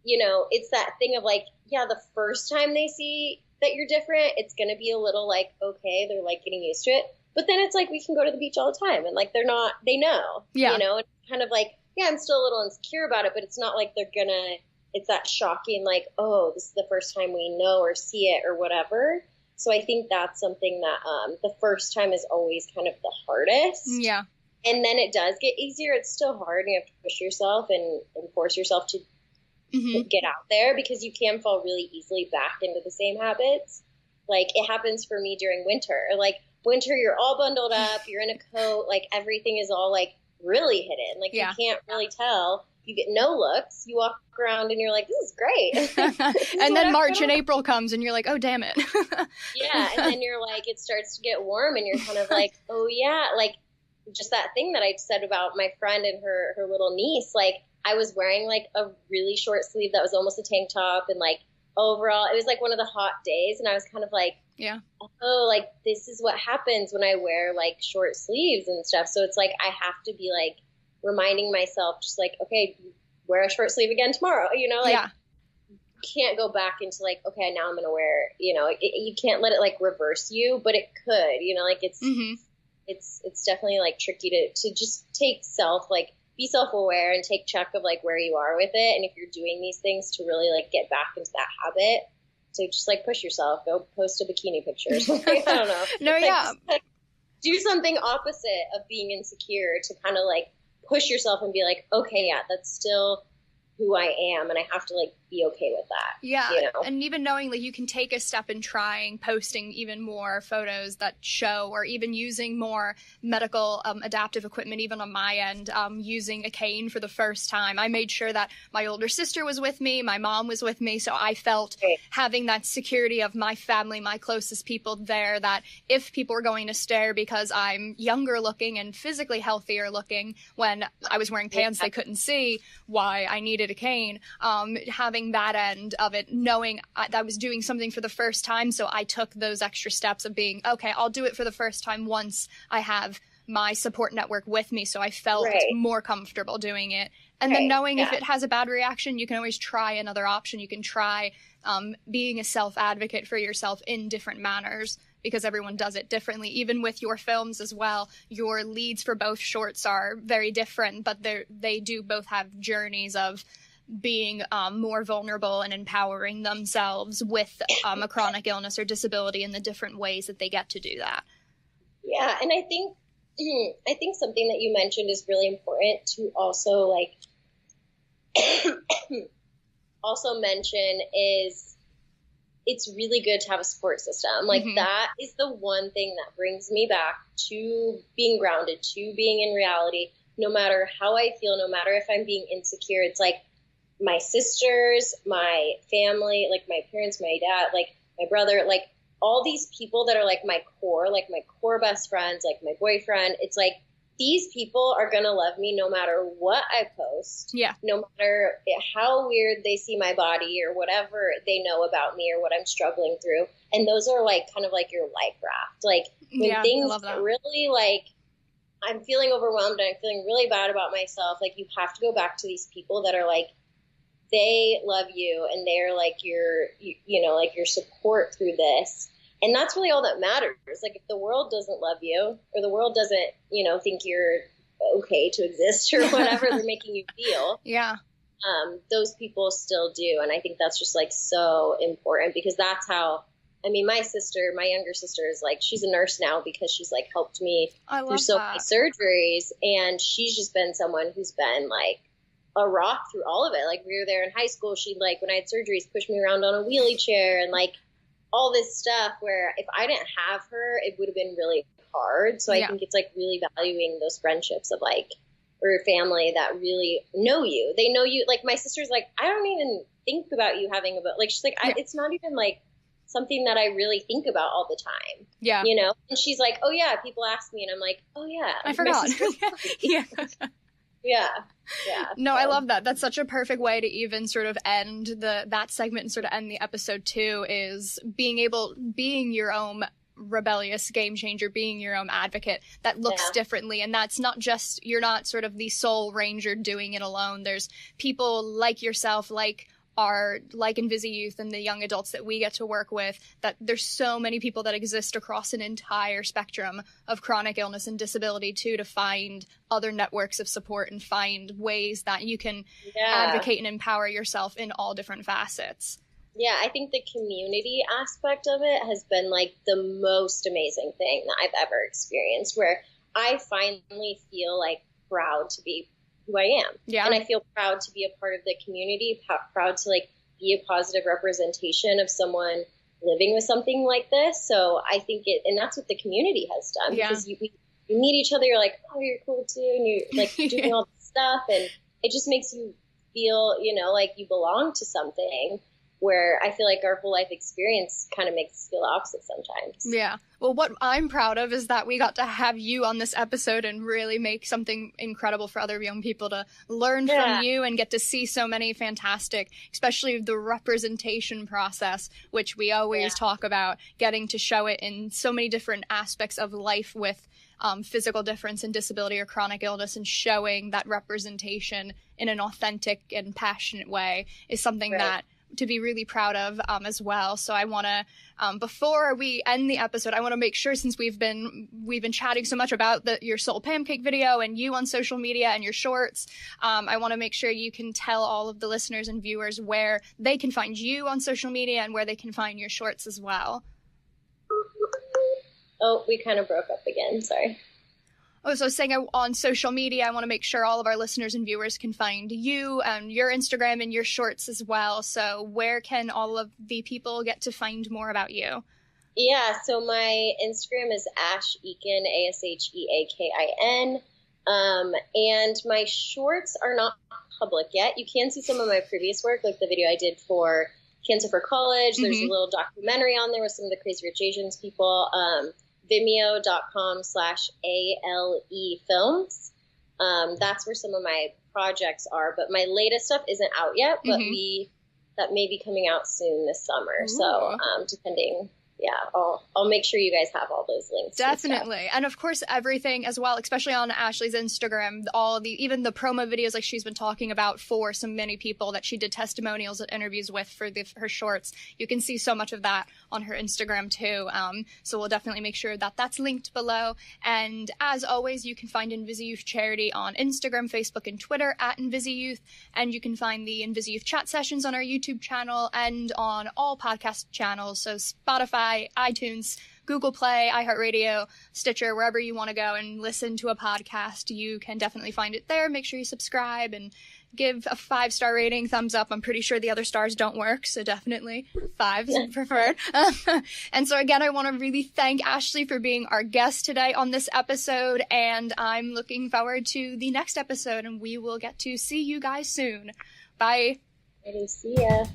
you know, it's that thing of like, yeah, the first time they see that you're different, it's going to be a little like, okay, they're like getting used to it. But then it's like, we can go to the beach all the time. And like, they know, you know, it's kind of like, yeah, I'm still a little insecure about it, but it's not like it's that shocking, like, oh, this is the first time we know or see it or whatever. So I think that's something that the first time is always kind of the hardest. Yeah. And then it does get easier. It's still hard, and you have to push yourself and force yourself to get out there, because you can fall really easily back into the same habits. Like it happens for me during winter. Like winter, you're all bundled up, you're in a coat, like everything is all like really hidden. Like you can't really tell. You get no looks. You walk around and you're like, this is great. And then March and April comes and you're like, oh, damn it. Yeah. And then you're like, it starts to get warm and you're kind of like, oh yeah. Like just that thing that I said about my friend and her little niece, like I was wearing like a really short sleeve that was almost a tank top, and like overall, it was like one of the hot days. And I was kind of like, oh, like this is what happens when I wear like short sleeves and stuff. So it's like, I have to be like reminding myself, just like, okay, wear a short sleeve again tomorrow, you know, like you can't go back into like, okay, now I'm going to wear, you know, you can't let it like reverse you, but it could, you know, like it's definitely like tricky to just be self-aware and take check of like where you are with it. And if you're doing these things, to really like get back into that habit, to just like push yourself, go post a bikini picture or something. I don't know. No, like, do something opposite of being insecure to kind of like push yourself and be like, okay, yeah, that's still who I am, and I have to like be okay with that. Yeah. You know? And even knowing like you can take a step in trying posting even more photos that show, or even using more medical adaptive equipment, even on my end, using a cane for the first time. I made sure that my older sister was with me, my mom was with me, so I felt having that security of my family, my closest people there, that if people were going to stare because I'm younger looking and physically healthier looking when I was wearing pants they couldn't see why I needed a cane, having that end of it, knowing I was doing something for the first time. So I took those extra steps of being, okay, I'll do it for the first time once I have my support network with me. So I felt more comfortable doing it. And then knowing if it has a bad reaction, you can always try another option. You can try being a self-advocate for yourself in different manners, because everyone does it differently. Even with your films as well, your leads for both shorts are very different, but they do both have journeys of being more vulnerable and empowering themselves with a chronic illness or disability in the different ways that they get to do that. Yeah, and I think something that you mentioned is really important to also like also mention is it's really good to have a support system. Like that is the one thing that brings me back to being grounded, to being in reality, no matter how I feel, no matter if I'm being insecure. It's like my sisters, my family, like my parents, my dad, like my brother, like all these people that are like my core best friends, like my boyfriend. It's like, these people are going to love me no matter what I post. Yeah. No matter how weird they see my body or whatever they know about me or what I'm struggling through. And those are like kind of like your life raft. Like when things really like I'm feeling overwhelmed and I'm feeling really bad about myself. Like, you have to go back to these people that are like, they love you and they're like like your support through this. And that's really all that matters. Like, if the world doesn't love you, or the world doesn't, think you're okay to exist, or whatever they're making you feel. Yeah. Those people still do. And I think that's just like so important, because that's how, my younger sister is like, she's a nurse now because she's like helped me through so many surgeries. And she's just been someone who's been like a rock through all of it. Like, we were there in high school. She'd like, when I had surgeries, push me around on a wheelie chair and like all this stuff, where if I didn't have her, it would have been really hard. So I think it's like really valuing those friendships of like, or family that really know you. They know you. Like, my sister's like, I don't even think about you having like, she's like, it's not even like something that I really think about all the time. Yeah. And she's like, oh yeah, people ask me, and I'm like, oh yeah, I forgot. Yeah. Yeah. No, I love that. That's such a perfect way to even sort of end that segment and sort of end the episode too, is being your own rebellious game changer, being your own advocate that looks differently. And that's not just, you're not sort of the sole ranger doing it alone. There's people like yourself, like InvisiYouth and the young adults that we get to work with, that there's so many people that exist across an entire spectrum of chronic illness and disability too, to find other networks of support and find ways that you can advocate and empower yourself in all different facets. Yeah, I think the community aspect of it has been like the most amazing thing that I've ever experienced, where I finally feel like proud to be who I am. Yeah. And I feel proud to be a part of the community, proud to like be a positive representation of someone living with something like this. So I think and that's what the community has done, because you meet each other, you're like, oh, you're cool too. And you're like doing all this stuff. And it just makes you feel, like you belong to something, where I feel like our whole life experience kind of makes us feel opposite sometimes. Yeah. Well, what I'm proud of is that we got to have you on this episode and really make something incredible for other young people to learn from you and get to see so many fantastic, especially the representation process, which we always talk about, getting to show it in so many different aspects of life with physical difference and disability or chronic illness, and showing that representation in an authentic and passionate way is something that to be really proud of as well. So I want to, before we end the episode, I want to make sure, since we've been chatting so much about your Soul Pancake video and you on social media and your shorts, I want to make sure you can tell all of the listeners and viewers where they can find you on social media and where they can find your shorts as well. Oh, we kind of broke up again. Sorry. Oh, so I was saying on social media, I want to make sure all of our listeners and viewers can find you and your Instagram and your shorts as well. So where can all of the people get to find more about you? Yeah, so my Instagram is Ash Eakin, ASHEAKIN. And my shorts are not public yet. You can see some of my previous work, like the video I did for Cancer for College. There's a little documentary on there with some of the Crazy Rich Asians people. Vimeo.com/ALE films. That's where some of my projects are, but my latest stuff isn't out yet, but that may be coming out soon this summer. Ooh. So depending, I'll make sure you guys have all those links. Definitely. And of course, everything as well, especially on Ashley's Instagram, even the promo videos like she's been talking about for so many people that she did testimonials and interviews with for her shorts. You can see so much of that on her Instagram too. So we'll definitely make sure that that's linked below. And as always, you can find InvisiYouth Charity on Instagram, Facebook, and Twitter at InvisiYouth. And you can find the InvisiYouth chat sessions on our YouTube channel and on all podcast channels. So Spotify, iTunes, Google Play, iHeartRadio, Stitcher, wherever you want to go and listen to a podcast, you can definitely find it there. Make sure you subscribe and give a 5-star rating, thumbs up. I'm pretty sure the other stars don't work, so definitely 5 is preferred. And so again, I want to really thank Ashley for being our guest today on this episode, and I'm looking forward to the next episode, and we will get to see you guys soon. Bye. See ya.